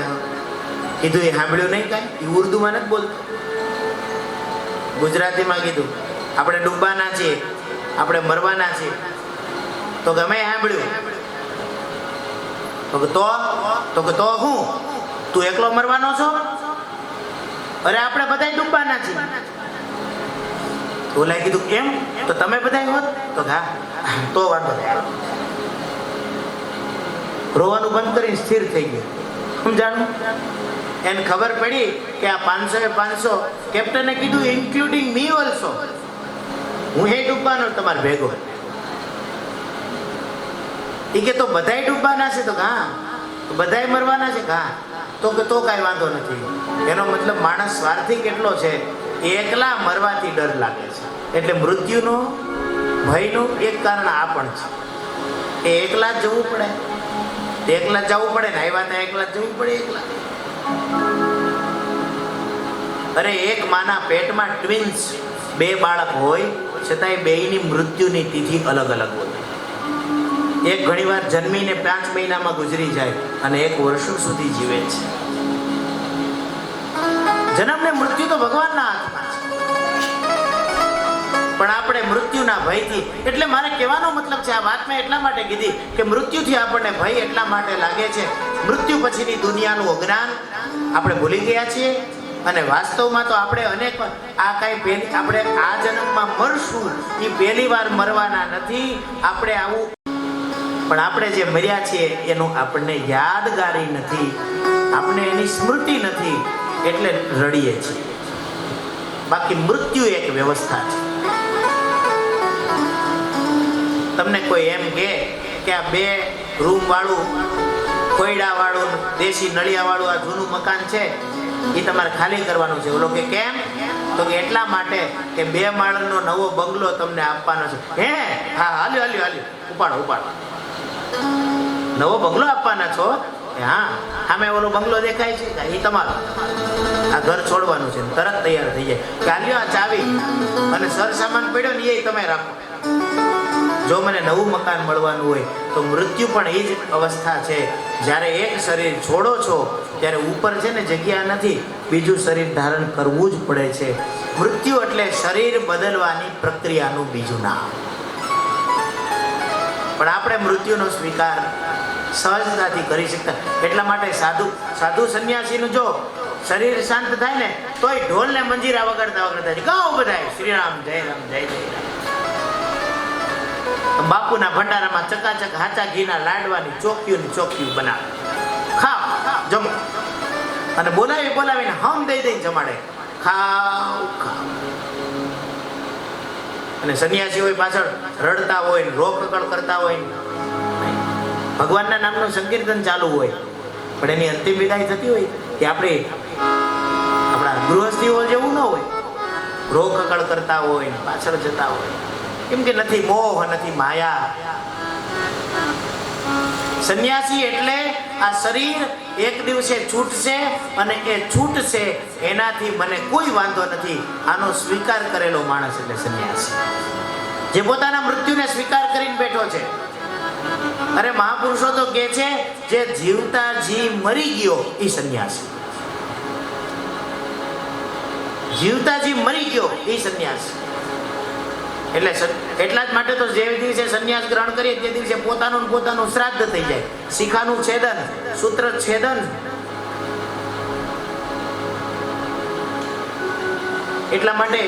કીધું, એ સાંભળ્યું નહીં કાંઈ? એ ઉર્દુમાં નથી બોલતો, ગુજરાતીમાં કીધું. આપણે ડૂબવાના છીએ, આપણે મરવાના છીએ. તો ગમે સાંભળ્યું. તો હું તું એકલો મરવાનો છો? અરે આપણે બધા ડૂબવાના છીએ. ઓલાએ કીધું, કેમ? તો તમે બધા હોત? તો હા, તો વાંધો. રોવાનું બંધ કરીને સ્થિર થઈ ગયો. સમજાણું? એને ખબર પડી કે આ 500 કેપ્ટને કીધું, ઇન્ક્લુડિંગ મી ઓલ્સો, હું એ ડૂબવાનો તમારે ભેગો. એ કે તો બધાય ડૂબવાના છે? તો હા. બધાય મરવાના છે? હા. તો કાંઈ વાંધો નથી. એનો મતલબ માણસ સ્વાર્થી કેટલો છે, એકલા મરવાથી ડર લાગે છે. એટલે મૃત્યુનો ભયનું એક કારણ આ પણ છે. એ એકલા જ જવું પડે, એકલા જવું પડે ને, આવ્યા ત્યાં એકલા જવું પડે. એકલા. અરે એક માના પેટમાં ટ્વિન્સ 2 બાળક હોય છતાંય બેયની મૃત્યુની તિથિ અલગ અલગ હોય. એક ઘણીવાર જન્મીને 5 મહિનામાં ગુજરી જાય અને 1 વર્ષો સુધી જીવે છે. જન્મ ને મૃત્યુ તો ભગવાનના હાથમાં છે, પણ આપણે મૃત્યુના ભયથી, એટલે મારે કહેવાનો મતલબ છે, આ વાત મેં એટલા માટે કીધી કે મૃત્યુથી આપણને ભય એટલા માટે લાગે છે, મૃત્યુ પછીની દુનિયાનું અજ્ઞાન આપણે ભૂલી ગયા છીએ. અને વાસ્તવમાં તો આપણે અનેક આપણે આ જન્મમાં મરશું એ પહેલી વાર મરવાના નથી. આપણે આવું, પણ આપણે જે મર્યા છીએ એનું આપણને યાદગારી નથી, આપણે એની સ્મૃતિ નથી, એટલે રડીએ છીએ. બાકી મૃત્યુ એક વ્યવસ્થા છે. તમને કોઈ એમ કે આ 2 રૂમ વાળું, કોયડા વાળું, દેશી નળિયા વાળું આ જૂનું મકાન છે, એ તમારે ખાલી કરવાનું છે. ઓલો કે કેમ? તો કે એટલા માટે કે 2 માળનો નવો બંગલો તમને આપવાનો છે. હે, હા, હાલ્યો, ઉપાડો. નવો બંગલો આપવાના છો? હા, સામે ઓલો બંગલો દેખાય છે, એ તમારો. આ ઘર છોડવાનું છે. તરત તૈયાર થઈ જાય કે હાલ્યો, આ ચાવી અને સરસામાન પડ્યો ને એ તમે રાખો. જો મને નવું મકાન મળવાનું હોય તો મૃત્યુ પણ એ જ અવસ્થા છે. જ્યારે એક શરીર છોડો છો ત્યારે ઉપર છે ને જગ્યા નથી, બીજું શરીર ધારણ કરવું જ પડે છે. મૃત્યુ એટલે શરીર બદલવાની પ્રક્રિયાનું બીજું નામ. પણ આપણે મૃત્યુનો સ્વીકાર સહજતાથી કરી શકતા. એટલા માટે સાધુ સંન્યાસીનું જો શરીર શાંત થાય ને તોય ઢોલ ને મંજીરા વગાડતા ગાઓ બધાય શ્રી રામ જય રામ જય જય રામ. બાપુના ભંડારામાં ચકાચક હાચા ઘીના લાડવાની ચોક્યું બનાવે, ખાઓ જમો, અને બોલાવીને હમ દઈ જમાડે, ખાઓ. અને સન્યાસી હોય પાછળ રડતા હોય, રોકકળ કરતા હોય, ભગવાનના નામનું સંકીર્તન ચાલુ હોય, પણ એની અંતિમ વિદાય થતી હોય કે આપણા ગૃહસ્થીઓ જેવું ન હોય, રોકકળ કરતા હોય, પાછળ જતા હોય. કેમ કે નથી મોહ, નથી માયા. સંન્યાસી એટલે આ શરીર એક દિવસે છૂટશે અને એ છૂટશે એનાથી મને કોઈ વાંધો નથી, આનો સ્વીકાર કરેલો માણસ એટલે સંન્યાસી, જે પોતાના મૃત્યુને સ્વીકાર કરીને બેઠો છે. અરે મહાપુરુષો તો કહે છે જે જીવતા જી મરી ગયો એ સંન્યાસી, જીવતા જી મરી ગયો એ સંન્યાસી. એટલે એટલા જ માટે તો જે દિવસે સંન્યાસ ગ્રહણ કરીએ તે દિવસે પોતાનું શ્રાદ્ધ થઈ જાય, શિખાનું છેદન, સૂત્ર છેદન. એટલા માટે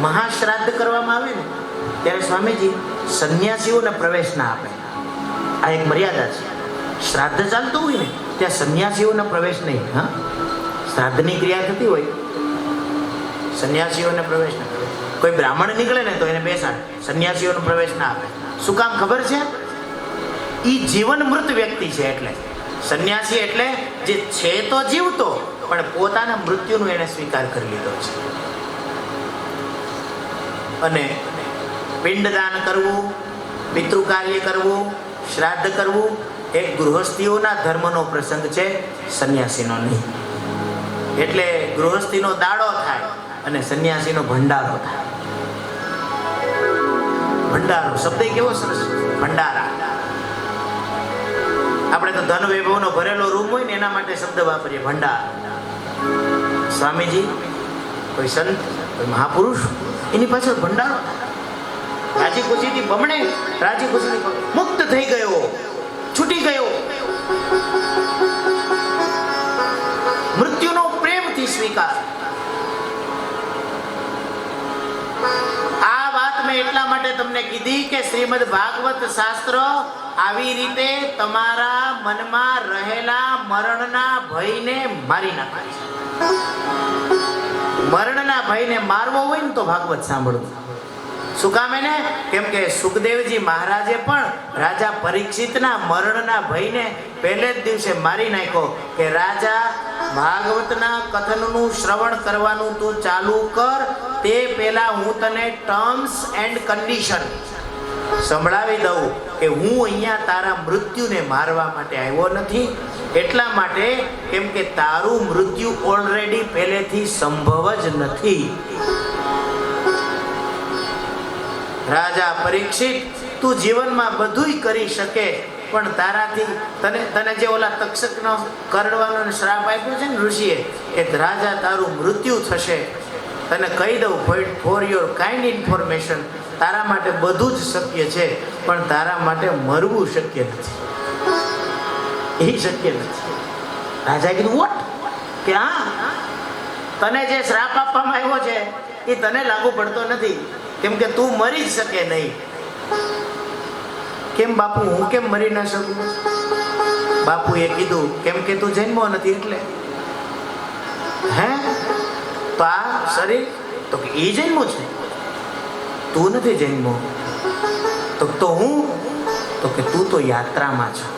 મહાશ્રાદ્ધ કરવામાં આવે ને ત્યારે સ્વામીજી સંન્યાસીઓને પ્રવેશ ના આપે. આ એક મર્યાદા છે. શ્રાદ્ધ ચાલતું હોય ને ત્યાં સંન્યાસીઓને પ્રવેશ નહીં. હા, શ્રાદ્ધની ક્રિયા થતી હોય, સંન્યાસીઓને પ્રવેશ ના. કોઈ બ્રાહ્મણ નીકળે ને તો એને બેસાડ, સંન્યાસીઓનો પ્રવેશ ના આપે. શું કામ ખબર છે? ઈ જીવન મૃત વ્યક્તિ છે. એટલે સંન્યાસી એટલે જે છે તો જીવતો, પણ પોતાના મૃત્યુનો એને સ્વીકાર કરી લીધો છે. અને પિંડદાન કરવું, પિતૃકાર્ય કરવું, શ્રાદ્ધ કરવું એ ગૃહસ્થીઓના ધર્મનો પ્રસંગ છે, સંન્યાસીનો નહીં. એટલે ગૃહસ્થીનો દાડો થાય અને સંન્યાસીનો ભંડારો થાય. ભંડારો શબ્દ કેવો સરસ, ભંડારા. આપણે તો ધન વૈભવનો ભરેલો રૂમ હોય ને એના માટે શબ્દ વાપરીએ, ભંડાર. સ્વામીજી, કોઈ સંત, કોઈ મહાપુરુષ, એની પાછળ ભંડારો થાય. રાજી ખુશીથી બમણે, રાજી ખુશીથી મુક્ત થઈ ગયો, છૂટી ગયો. મૃત્યુનો પ્રેમથી સ્વીકાર. આ વાત મેં એટલા માટે તમને કીધી કે શ્રીમદ ભાગવત શાસ્ત્ર આવી રીતે તમારા મનમાં રહેલા મરણના ભયને મારી નાખે છે. મરણના ભયને મારવો હોય ને તો ભાગવત સાંભળવું. શું કામ એને? કેમ કે સુખદેવજી મહારાજે પણ રાજા પરીક્ષિતના મરણના ભયને પહેલે જ દિવસે મારી નાખ્યો કે રાજા, ભાગવતના કથનનું શ્રવણ કરવાનું તું ચાલુ કર, તે પહેલા હું તને ટર્મ્સ એન્ડ કન્ડિશન સંભળાવી દઉં કે હું અહીંયા તારા મૃત્યુને મારવા માટે આવ્યો નથી. એટલા માટે કેમ કે તારું મૃત્યુ ઓલરેડી પહેલેથી સંભવ જ નથી. રાજા પરીક્ષિત તું જીવનમાં બધુંય કરી શકે, પણ તારાથી તને જે ઓલા તક્ષકનો કરડવાનો શ્રાપ આપ્યો છે ને ઋષિએ, કે રાજા તારું મૃત્યુ થશે, તને કહી દઉં ફોર યોર કાઇન્ડ ઇન્ફોર્મેશન, તારા માટે બધું જ શક્ય છે, પણ તારા માટે મરવું શક્ય નથી. એ શક્ય નથી. રાજાએ કીધું વોટ? કે હા, તને જે શ્રાપ આપવામાં આવ્યો છે એ તને લાગુ પડતો નથી, કેમ કે તું મરી જ શકે નહીં. કેમ બાપુ, હું કેમ મરી ન શકું? બાપુએ કીધું કેમ કે તું જન્મો નથી એટલે. હે? તો આ શરીર તો કે એ જન્મો છે, તું નથી જન્મો. તો હું તો કે તું તો યાત્રામાં છો,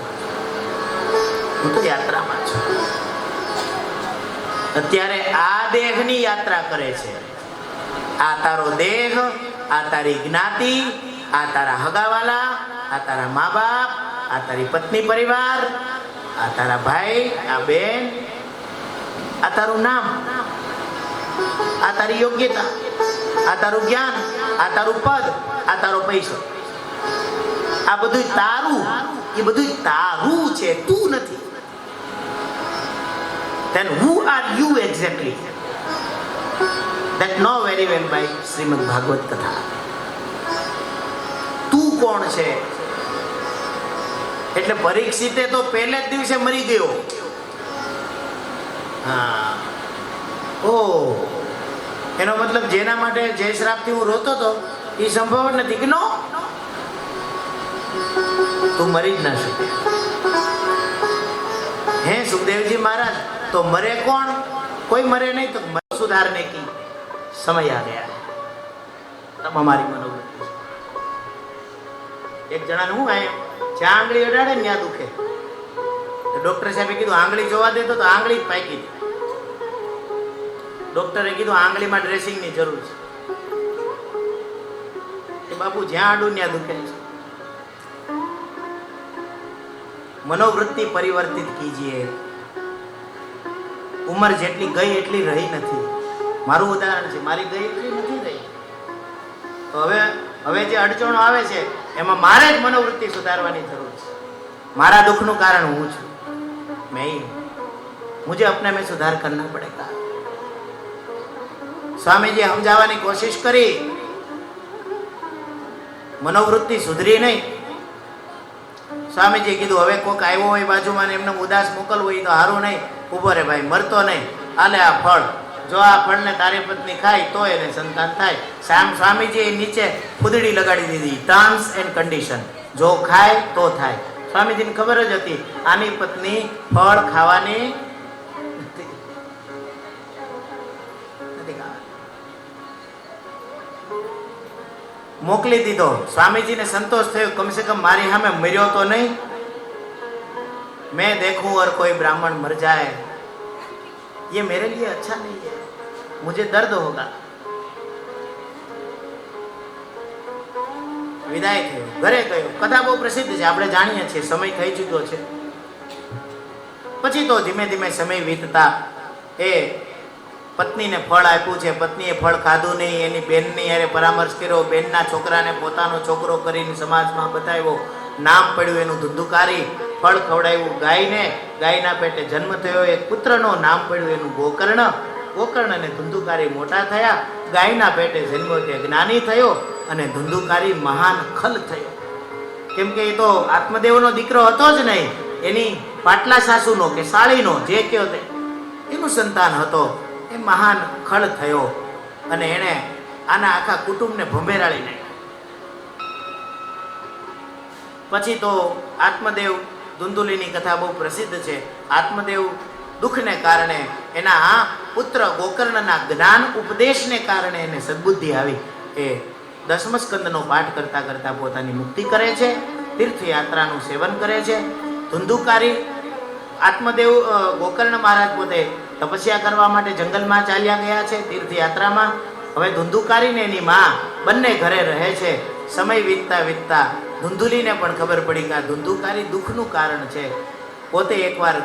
તું તો યાત્રામાં છો. અત્યારે આ દેહની યાત્રા કરે છે. આ તારો દેહ, આ તારી જ્ઞાતિ, આ તારા હગાવાલા, આ તારા મા બાપ, આ તારી પત્ની પરિવાર, આ તારા ભાઈ, આ બેન, આ તારું નામ, આ તારી યોગ્યતા, આ તારું જ્ઞાન, આ તારું પદ, આ તારો પૈસો, આ બધું તારું. એ બધું તારું છે, તું નથી. Then who are you exactly? That know very well by Shrimad Bhagavat કથા. તું કોણ છે? એટલે પરીક્ષિતે તો પહેલે જ દિવસે મરી ગયો. હા, ઓ એનો મતલબ જેના માટે જે શ્રાપથી હું રોતો હતો એ સંભવ જ નથી. કે નો, તું મરી જ ના શકે. હે સુખદેવજી મહારાજ, તો મરે કોણ? કોઈ મરે નહીં. તો સુધારને કી સમય આ ગયા. તમ અમારી મનોવૃત્તિ. એક જણાને હું જ્યાં આંગળી અડાડે ને ત્યાં દુખે. ડોક્ટર સાહેબે કીધું આંગળી જોવા દેતો, તો આંગળી જ પાકી. ડોક્ટરે કીધું આંગળીમાં ડ્રેસિંગની જરૂર છે. કે બાપુ જ્યાં આડું ત્યાં દુખે છે. મનોવૃત્તિ પરિવર્તિત કીજીએ. ઉંમર જેટલી ગઈ એટલી રહી નથી. મારું ઉદાહરણ છે, મારી ગઈ એટલી નથી રહી. તો હવે જે અડચણો આવે છે એમાં મારે જ મનોવૃત્તિ સુધારવાની જરૂર છે. મારા દુઃખનું કારણ હું છું. मुझे अपने में सुधार करना पड़ेगा. સ્વામીજી સમજાવવાની કોશિશ કરી, મનોવૃત્તિ સુધરી નહીં. સ્વામીજી કીધું હવે કોઈક આવ્યો હોય બાજુમાં એમને ઉદાસ મોકલવું હોય તો સારું નહીં. ઉભો રે ભાઈ, મરતો નહીં, આલે આ ફળ, જો આ ફળને તારી પત્ની ખાય તો એને સંતાન થાય. સ્વામીજી નીચે ફૂદડી લગાડી દીધી, ટર્મ્સ એન્ડ કન્ડિશન, જો ખાય તો થાય. સ્વામીજીને ખબર જ હતી આની પત્ની ફળ ખાવાની નથી. મોકલી દીધો. સ્વામીજીને સંતોષ થયો, કમસે કમ મારી સામે મર્યો તો નહીં. मैं देखूं और कोई ब्राह्मण मर जाए, ये मेरे लिए अच्छा नहीं है, मुझे दर्द होगा. વિદાય થયો, ઘરે ગયો. કથા બહુ પ્રસિદ્ધ છે, આપણે જાણીએ છીએ. સમય થઈ ચૂક્યો છે. પછી તો ધીમે ધીમે સમય વીતતા એ પત્નીને ફળ આપ્યું છે. પત્નીએ ફળ ખાધું નહીં. એની બેનની હારે પરામર્શ કર્યો. બેનના છોકરાને પોતાનો છોકરો કરીને સમાજમાં બતાવ્યો. નામ પડ્યું એનું ધુંધુકારી. ફળ ખવડાવ્યું ગાયને. ગાયના પેટે જન્મ થયો. એક પુત્રનો નામ પડ્યું એનું ગોકર્ણ. ગોકર્ણ અને ધુંધુકારી મોટા થયા. ગાયના પેટે જન્મ્યો તે જ્ઞાની થયો અને ધુંધુકારી મહાન ખલ થયો. કેમ કે એ તો આત્મદેવનો દીકરો હતો જ નહીં, એની પાટલા સાસુનો કે સાળીનો જે કયો તે એનું સંતાન હતો. એ મહાન ખળ થયો અને એણે આના આખા કુટુંબને ભંભેરાળી નાખ્યા. પછી તો આત્મદેવ, ધુંધુલીની કથા બહુ પ્રસિદ્ધ છે. આત્મદેવ દુઃખને કારણે, એના પુત્ર ગોકર્ણના જ્ઞાન ઉપદેશને કારણે એને સદબુદ્ધિ આવી. એ દસમ સ્કંદનો પાઠ કરતા કરતા પોતાની મુક્તિ કરે છે. તીર્થયાત્રાનું સેવન કરે છે. ધુંધુકારી આત્મદેવ, ગોકર્ણ મહારાજ પોતે તપસ્યા કરવા માટે જંગલમાં ચાલ્યા ગયા છે, તીર્થયાત્રામાં. હવે ધુંધુકારીને એની માં બંને ઘરે રહે છે. સમય વીતતા વીતતા ધુંધુલીને પણ ખબર પડી કે આ ધુંધુકારી દુઃખનું કારણ છે. પોતે એકવાર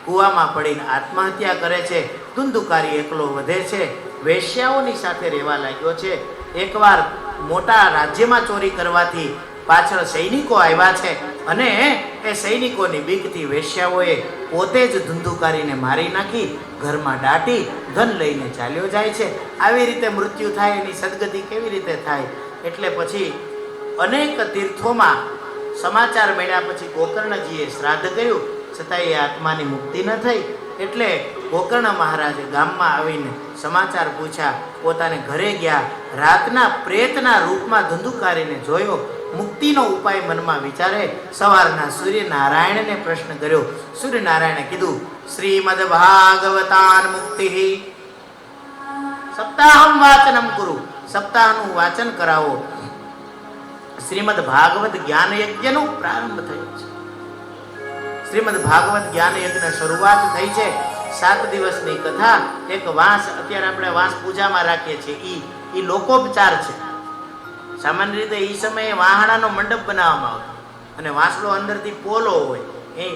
કૂવામાં પડીને આત્મહત્યા કરે છે. ધુંધુકારી એકલો વધે છે. વેશ્યાઓની સાથે રહેવા લાગ્યો છે. એકવાર મોટા રાજ્યમાં ચોરી કરવાથી પાછળ સૈનિકો આવ્યા છે અને એ સૈનિકોની બીકથી વેશ્યાઓએ પોતે જ ધુંધુકારીને મારી નાખી ઘરમાં દાટી ધન લઈને ચાલ્યો જાય છે. આવી રીતે મૃત્યુ થાય એની સદગતિ કેવી રીતે થાય? એટલે પછી અનેક તીર્થોમાં સમાચાર મળ્યા પછી ગોકર્ણજીએ શ્રાદ્ધ કર્યું, છતાં એ આત્માની મુક્તિ ન થઈ. એટલે ગોકર્ણ મહારાજે ગામમાં આવીને સમાચાર પૂછ્યા, પોતાને ઘરે ગયા, રાતના પ્રેતના રૂપમાં ધુંધુકારીને જોયો, મુક્તિનો ઉપાય મનમાં વિચારે સવારના સૂર્યનારાયણને પ્રશ્ન કર્યો. સૂર્યનારાયણે કીધું, શ્રીમદ ભાગવતાન મુક્તિ સપ્તાહમ વાચનમ કુરુ, સપ્તાહનું વાચન કરાવો. શ્રીમદ ભાગવત જ્ઞાન યજ્ઞનો પ્રારંભ થયો છે. શ્રીમદ ભાગવત જ્ઞાન યજ્ઞ શરૂઆત થઈ છે. 7 દિવસની કથા. એક વાંસ, અત્યારે આપણે વાંસ પૂજામાં રાખીએ છીએ, ઈ લોકોપચાર છે. સામાન્ય રીતે એ સમયે વાહણાનો મંડપ બનાવવામાં આવતો અને વાંસળો અંદરથી પોલો હોય. એ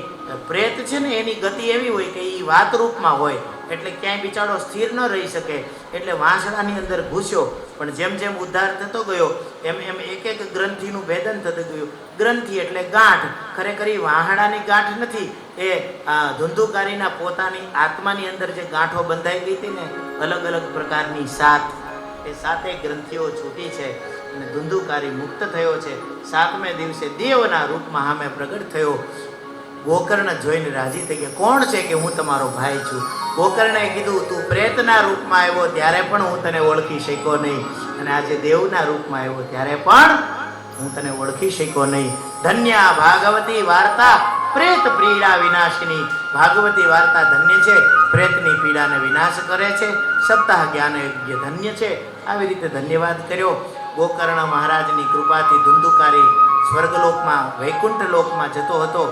પ્રેત છે ને એની ગતિ એવી હોય કે એ વાત રૂપમાં હોય, એટલે ક્યાંય બિચારો સ્થિર ન રહી શકે. એટલે વાંસળાની અંદર ઘૂસ્યો, પણ જેમ જેમ ઉદ્ધાર થતો ગયો એમ એમ એક એક ગ્રંથિનું ભેદન થતું ગયું. ગ્રંથિ એટલે ગાંઠ, ખરેખર એ વાહણાની ગાંઠ નથી, એ ધુંધુકારીના પોતાની આત્માની અંદર જે ગાંઠો બંધાઈ ગઈ હતી ને, અલગ અલગ પ્રકારની 7, એ 7 ગ્રંથિઓ છૂટી છે અને ધુંધુકારી મુક્ત થયો છે. 7મે દિવસે દેવના રૂપમાં સામે પ્રગટ થયો. ગોકર્ણ જોઈને રાજી થઈ ગયા, કોણ છે કે હું તમારો ભાઈ છું. ગોકર્ણે કીધું, તું પ્રેતના રૂપમાં આવ્યો ત્યારે પણ હું તને ઓળખી શક્યો નહીં, અને આજે દેવના રૂપમાં આવ્યો ત્યારે પણ હું તને ઓળખી શક્યો નહીં. ધન્ય ભાગવતી વાર્તા પ્રેત પીડા વિનાશિની. ભાગવતી વાર્તા ધન્ય છે, પ્રેતની પીડાને વિનાશ કરે છે. સપ્તાહ જ્ઞાન યજ્ઞ ધન્ય છે. આવી રીતે ધન્યવાદ કર્યો. ગોકર્ણ મહારાજની કૃપાથી ધુંધુકારી સ્વર્ગલોકમાં, વૈકુંઠ લોકમાં જતો હતો.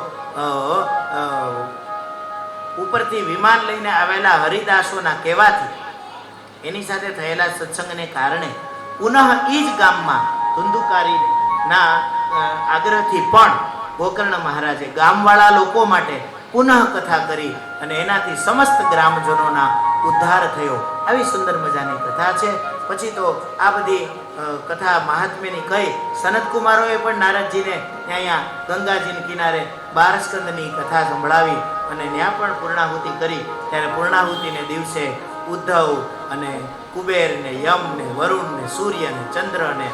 ઉપરથી વિમાન લઈને આવેલા હરિદાસોના કહેવાથી, એની સાથે થયેલા સત્સંગને કારણે પુનઃ એ જ ગામમાં ધુંધુકારીના આગ્રહથી પણ ગોકર્ણ મહારાજે ગામવાળા લોકો માટે પુનઃ કથા કરી અને એનાથી સમસ્ત ગ્રામજનોના ઉદ્ધાર થયો. આવી સુંદર મજાની કથા છે. પછી તો આ બધી કથા મહાત્મ્યની કહી સનત કુમારોએ પણ નારદજીને અહીંયા ગંગાજીના કિનારે 12 સ્કંદની કથા સંભળાવી અને ત્યાં પણ પૂર્ણાહુતિ કરી. ત્યારે પૂર્ણાહુતિને દિવસે ઉદ્ધવ અને કુબેર ને યમ ને વરુણ ને સૂર્ય ને ચંદ્ર ને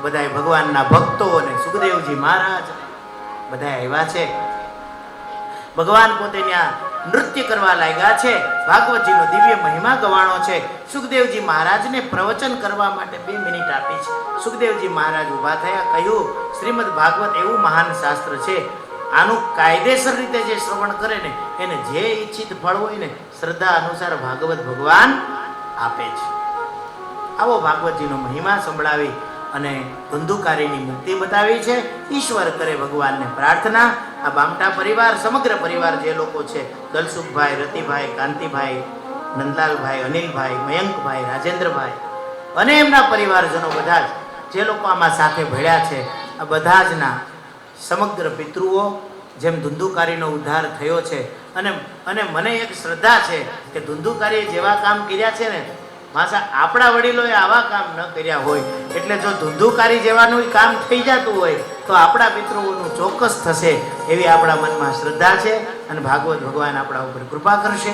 બધા ભગવાનના ભક્તો અને સુખદેવજી મહારાજ બધા આવ્યા છે. ભગવાન પોતે ત્યાં નૃત્ય કરવા લાગ્યા છે. ભાગવતજીનો દિવ્ય મહિમા ગવાણો છે. સુખદેવજી મહારાજને પ્રવચન કરવા માટે 2 મિનિટ આપી છે. સુખદેવજી મહારાજ ઊભા થયા, કહ્યું, શ્રીમદ ભાગવત એવું મહાન શાસ્ત્ર છે, આનું કાયદેસર રીતે જે શ્રવણ કરે ને એને જે ઈચ્છિત ફળ હોય ને શ્રદ્ધા અનુસાર ભાગવત ભગવાન આપે છે. આવો ભાગવતજીનો મહિમા સંભળાવી અને ધુંધુકારીની મુક્તિ બતાવી છે. ઈશ્વર કરે ભગવાનને પ્રાર્થના. આ બામટા પરિવાર, સમગ્ર પરિવાર જે લોકો છે, દલસુખભાઈ, રતિભાઈ, કાંતિભાઈ, નંદલાલભાઈ, અનિલભાઈ, મયંકભાઈ, રાજેન્દ્રભાઈ અને એમના પરિવારજનો બધા જ જે લોકો આમાં સાથે ભળ્યા છે, આ બધા જના સમગ્ર પિતૃઓ જેમ ધુંધુકારીનો ઉદ્ધાર થયો છે. અને મને એક શ્રદ્ધા છે કે ધુંધુકારીએ જેવા કામ કર્યા છે ને, માસા આપણા વડીલોએ આવા કામ ન કર્યા હોય. એટલે જો ધુંધુકારી જેવાનું કામ થઈ જતું હોય તો આપણા પિતૃઓનું ચોક્કસ થશે એવી આપણા મનમાં શ્રદ્ધા છે અને ભાગવત ભગવાન આપણા ઉપર કૃપા કરશે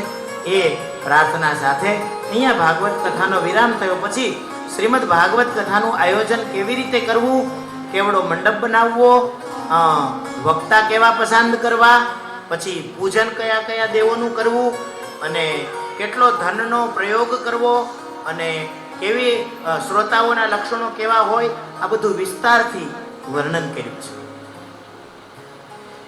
એ પ્રાર્થના સાથે અહીંયા ભાગવત કથાનો વિરામ થયો. પછી શ્રીમદ ભાગવત કથાનું આયોજન કેવી રીતે કરવું, કેવડો મંડપ બનાવવો, વક્તા કેવા પસંદ કરવા, પછી પૂજન કયા કયા દેવોનું કરવું અને કેટલો ધનનો પ્રયોગ કરવો અને કેવી શ્રોતાઓના લક્ષણો કેવા હોય, આ બધું વિસ્તારથી વર્ણન કર્યું છે.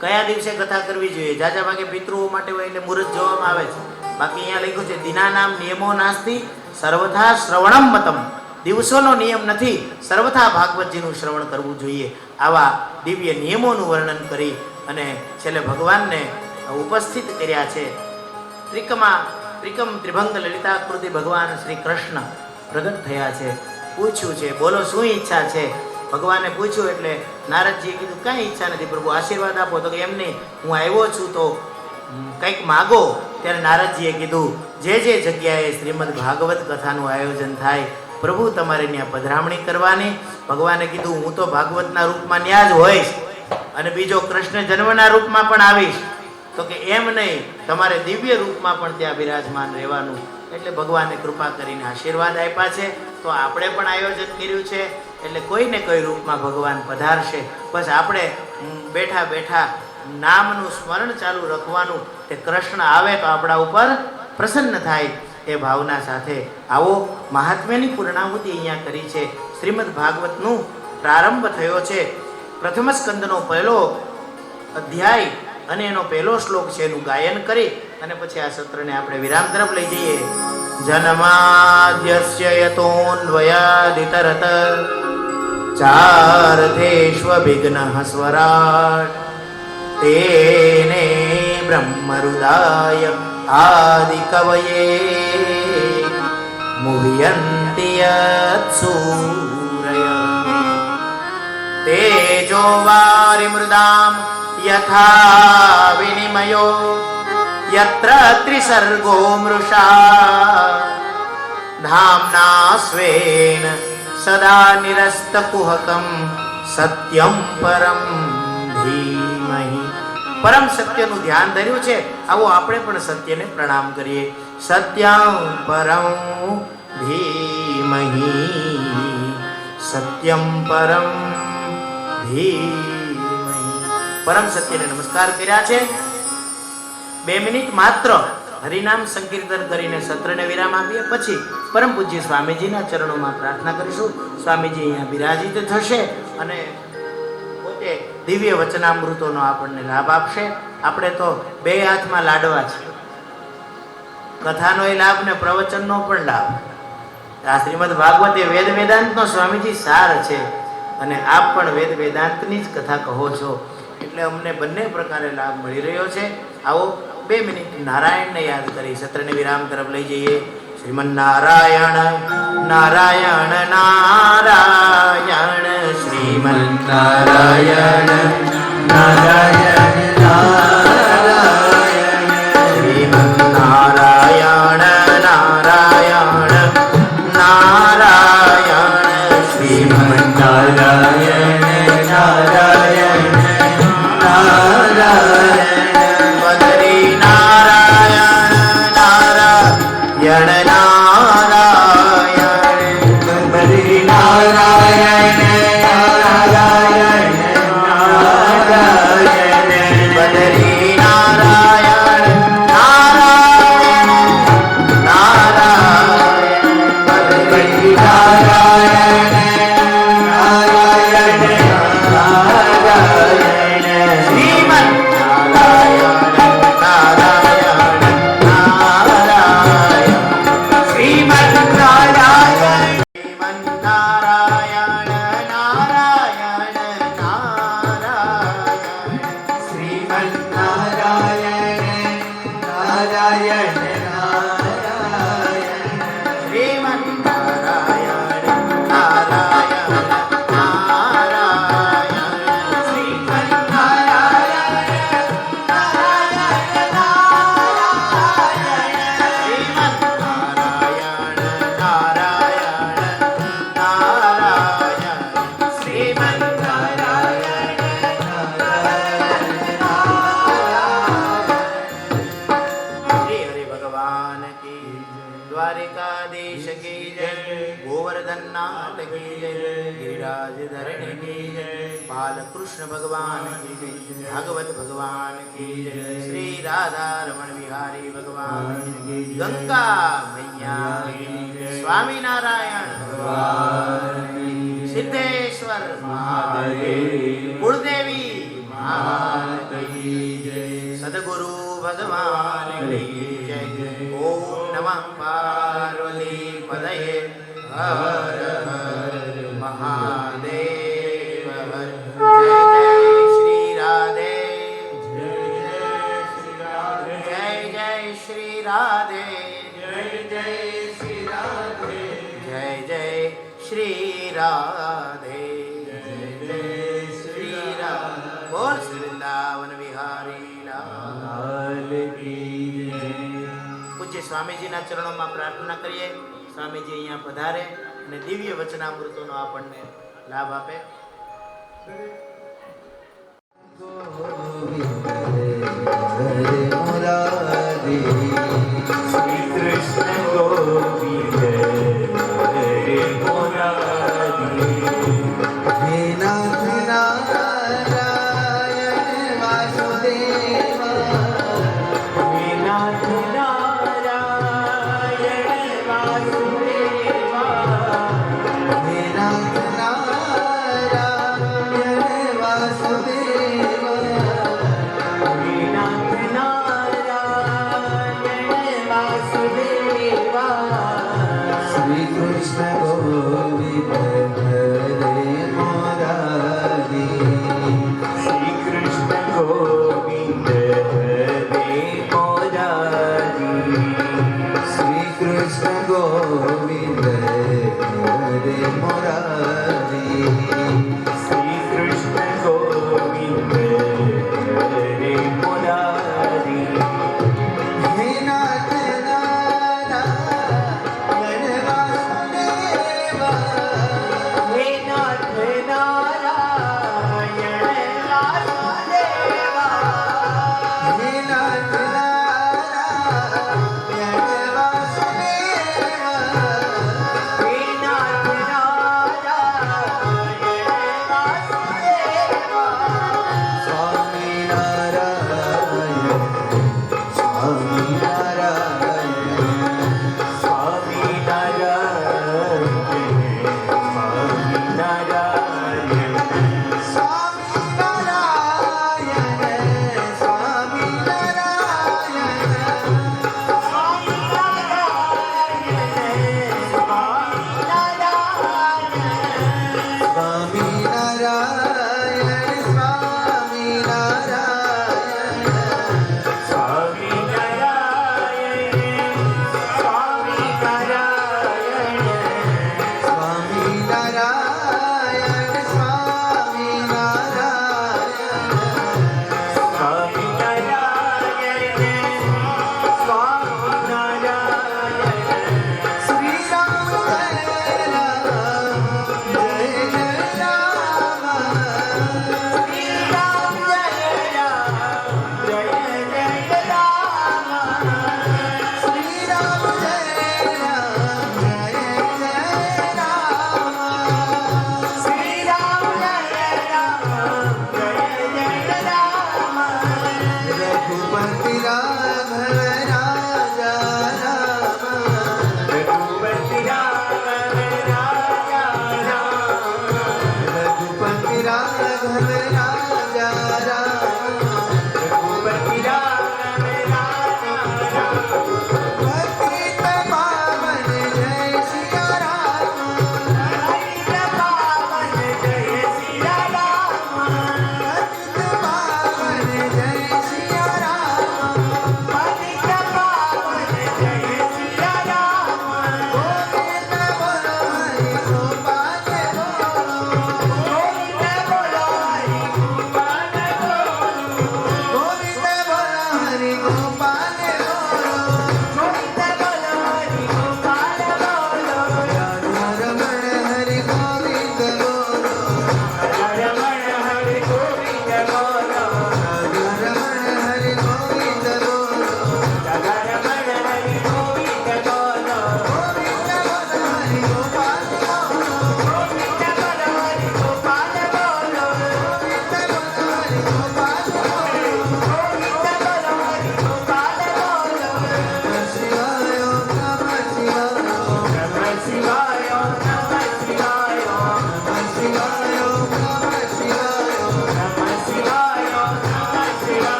કયા દિવસે કથા કરવી જોઈએ, જાજા ભાગે પિતૃઓ માટે હોય એટલે મુહૂર્ત જોવામાં આવે છે. બાકી અહીંયા લખ્યું છે દિનાનામ નિયમો નાસ્તિ સર્વથા શ્રવણમ મતમ. દિવસોનો નિયમ નથી, સર્વથા ભાગવતજીનું શ્રવણ કરવું જોઈએ. આવા દિવ્ય નિયમોનું વર્ણન કરી અને છેલ્લે ભગવાનને ઉપસ્થિત કર્યા છે. ત્રિકમ ત્રિભંગ લલિતાકૃતિ ભગવાન શ્રી કૃષ્ણ પ્રગટ થયા છે. પૂછ્યું છે, બોલો શું ઈચ્છા છે? ભગવાને પૂછ્યું એટલે નારદજીએ કીધું કાંઈ ઈચ્છા નથી પ્રભુ, આશીર્વાદ આપો. તો કે એમ નહીં, હું આવ્યો છું તો કંઈક માગો. ત્યારે નારદજીએ કીધું જે જગ્યાએ શ્રીમદ ભાગવત કથાનું આયોજન થાય પ્રભુ તમારે ત્યાં પધરામણી કરવાની. ભગવાને કીધું હું તો ભાગવતના રૂપમાં ત્યાં જ હોઈશ અને બીજો કૃષ્ણ જન્મના રૂપમાં પણ આવીશ. તો કે એમ નહીં, તમારે દિવ્ય રૂપમાં પણ ત્યાં બિરાજમાન રહેવાનું. એટલે ભગવાને કૃપા કરીને આશીર્વાદ આપ્યા છે. તો આપણે પણ આયોજન કર્યું છે. એટલે કોઈને કોઈ રૂપમાં ભગવાન પધારશે. બસ આપણે બેઠા બેઠા નામનું સ્મરણ ચાલુ રાખવાનું. તે કૃષ્ણ આવે તો આપણા ઉપર પ્રસન્ન થાય એ ભાવના સાથે આવો. મહાત્મ્યની પૂર્ણાહુતિ અહીંયા કરી છે. શ્રીમદ ભાગવતનું પ્રારંભ થયો છે. પ્રથમ સ્કંદનો પહેલો અધ્યાય અને એનો પહેલો શ્લોક છે, એનું ગાયન કરી અને પછી આ સત્રને આપણે વિરામ તરફ લઈ જઈએ. જન્માદ્યસ્ય યતોન્વયાદિતરત ચારથેષ્વવિઘ્નઃ સ્વરાટ તેને બ્રહ્મરુદાય આદિકવયે મુહ્યન્તિ યત્સૂરયઃ તેજો વારિમૃદામ યથા વિનિમયો यत्र त्रिसर्गो मृषा धाम्ना स्वेन सदा निरस्तकुहकं सत्यं परम धीमहि. પરમ સત્યનું ધ્યાન ધર્યું છે. આવો આપણે પણ સત્યને પ્રણામ કરીએ. સત્યં પરમ ધીમહિ, સત્યમ પરમ ધીમહિ. પરમ સત્યને નમસ્કાર કર્યા છે. 2 મિનિટ માત્ર હરિનામ સંકીર્તન કરીને સત્રને વિરામ આપીએ. પછી પરમ પૂજ્ય સ્વામીજીના ચરણોમાં પ્રાર્થના કરીશું. સ્વામીજી અહીંયા બિરાજિત થશે અને પોતે દિવ્ય વચનામૃતોનો આપણને લાભ આપશે. આપણે તો 2 હાથમાં લાડવા છે, કથાનો લાભ ને પ્રવચનનો પણ લાભ. આ શ્રીમદ ભાગવત એ વેદ વેદાંતનો સ્વામીજી સાર છે અને આપ પણ વેદ વેદાંતની જ કથા કહો છો. એટલે અમને બંને પ્રકારે લાભ મળી રહ્યો છે. આવો 2 મિનિટ નારાયણને યાદ કરી સત્રને વિરામ તરફ લઈ જઈએ. શ્રીમન નારાયણ નારાયણ નારાયણ શ્રીમન નારાયણ નારાયણ નારાયણ શ્રીમન નારાયણ નારાયણ નારાયણ શ્રીમન નારાયણ નારાયણ નારાયણ बालकृष्ण भगवान की जय, भागवत भगवान की जय, श्री राधा रमण बिहारी भगवान की जय, गंगा मैया की जय, स्वामी नारायण भगवान की जय, सिद्धेश्वर महादेव, कुलदेवी मात की जय, सद्गुरु भगवान की जय. ओम नमः पार्वती पतये हर हर महादेव हर. जय जय श्री राधे, जय जय श्री राधे, जय जय श्री राधे, जय जय श्री राधे, जय जय श्री राधे. बोल श्री वृंदावन बिहारी लाल की जय. પૂજ્ય સ્વામીજીના ચરણોમાં પ્રાર્થના કરીએ. સ્વામીજી અહીંયા પધારે અને દિવ્ય વચનામૃતોનો આપણને લાભ આપે. શ્રી કૃષ્ણ ગોવિંદ હરે મુરારી. હે નાથ નારાયણ વાસુદેવ. હે નાથ નારાયણ વાસુદેવ. હે નાથ નારાયણ વાસુદેવ. હે નાથ નારાયણ વાસુદેવ.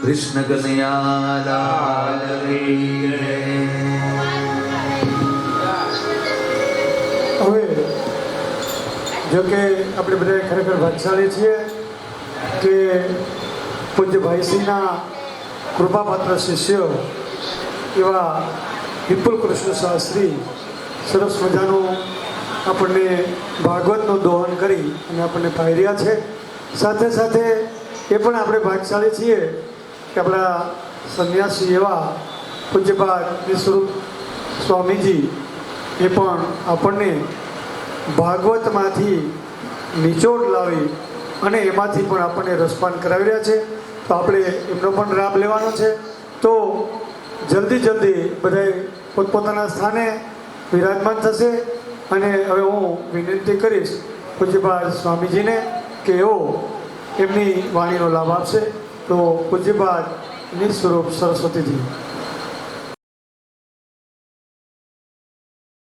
કૃષ્ણ કનૈયા લાલ કી જય. હવે જો કે આપણે બધા ખરેખર ભાગ્યશાળી છીએ કે પૂજ્ય ભાઈશ્રીના કૃપાપાત્ર શિષ્ય એવા વિપુલ કૃષ્ણ શાસ્ત્રી સરસ મજાનું આપણને ભાગવતનું દોહન કરી અને આપણને પાયર્યા છે. સાથે સાથે એ પણ આપણે ભાગ્યશાળી છીએ કે આપણા સંન્યાસી એવા પૂજ્યપાદ નિસ્વરૂપ સ્વામીજી એ પણ આપણને ભાગવતમાંથી નિચોડ લાવી અને એમાંથી પણ આપણને રસપાન કરાવી રહ્યા છે. તો આપણે એમનો પણ લાભ લેવાનો છે. તો જલ્દી બધાએ પોતપોતાના સ્થાને વિરાજમાન થશે અને હવે હું વિનંતી કરીશ પૂજ્યપાદ સ્વામીજીને કે એઓ એમની વાણીનો લાભ આપશે. તો પૂજ્યપાદ નિસ્વરૂપ સરસ્વતીજી.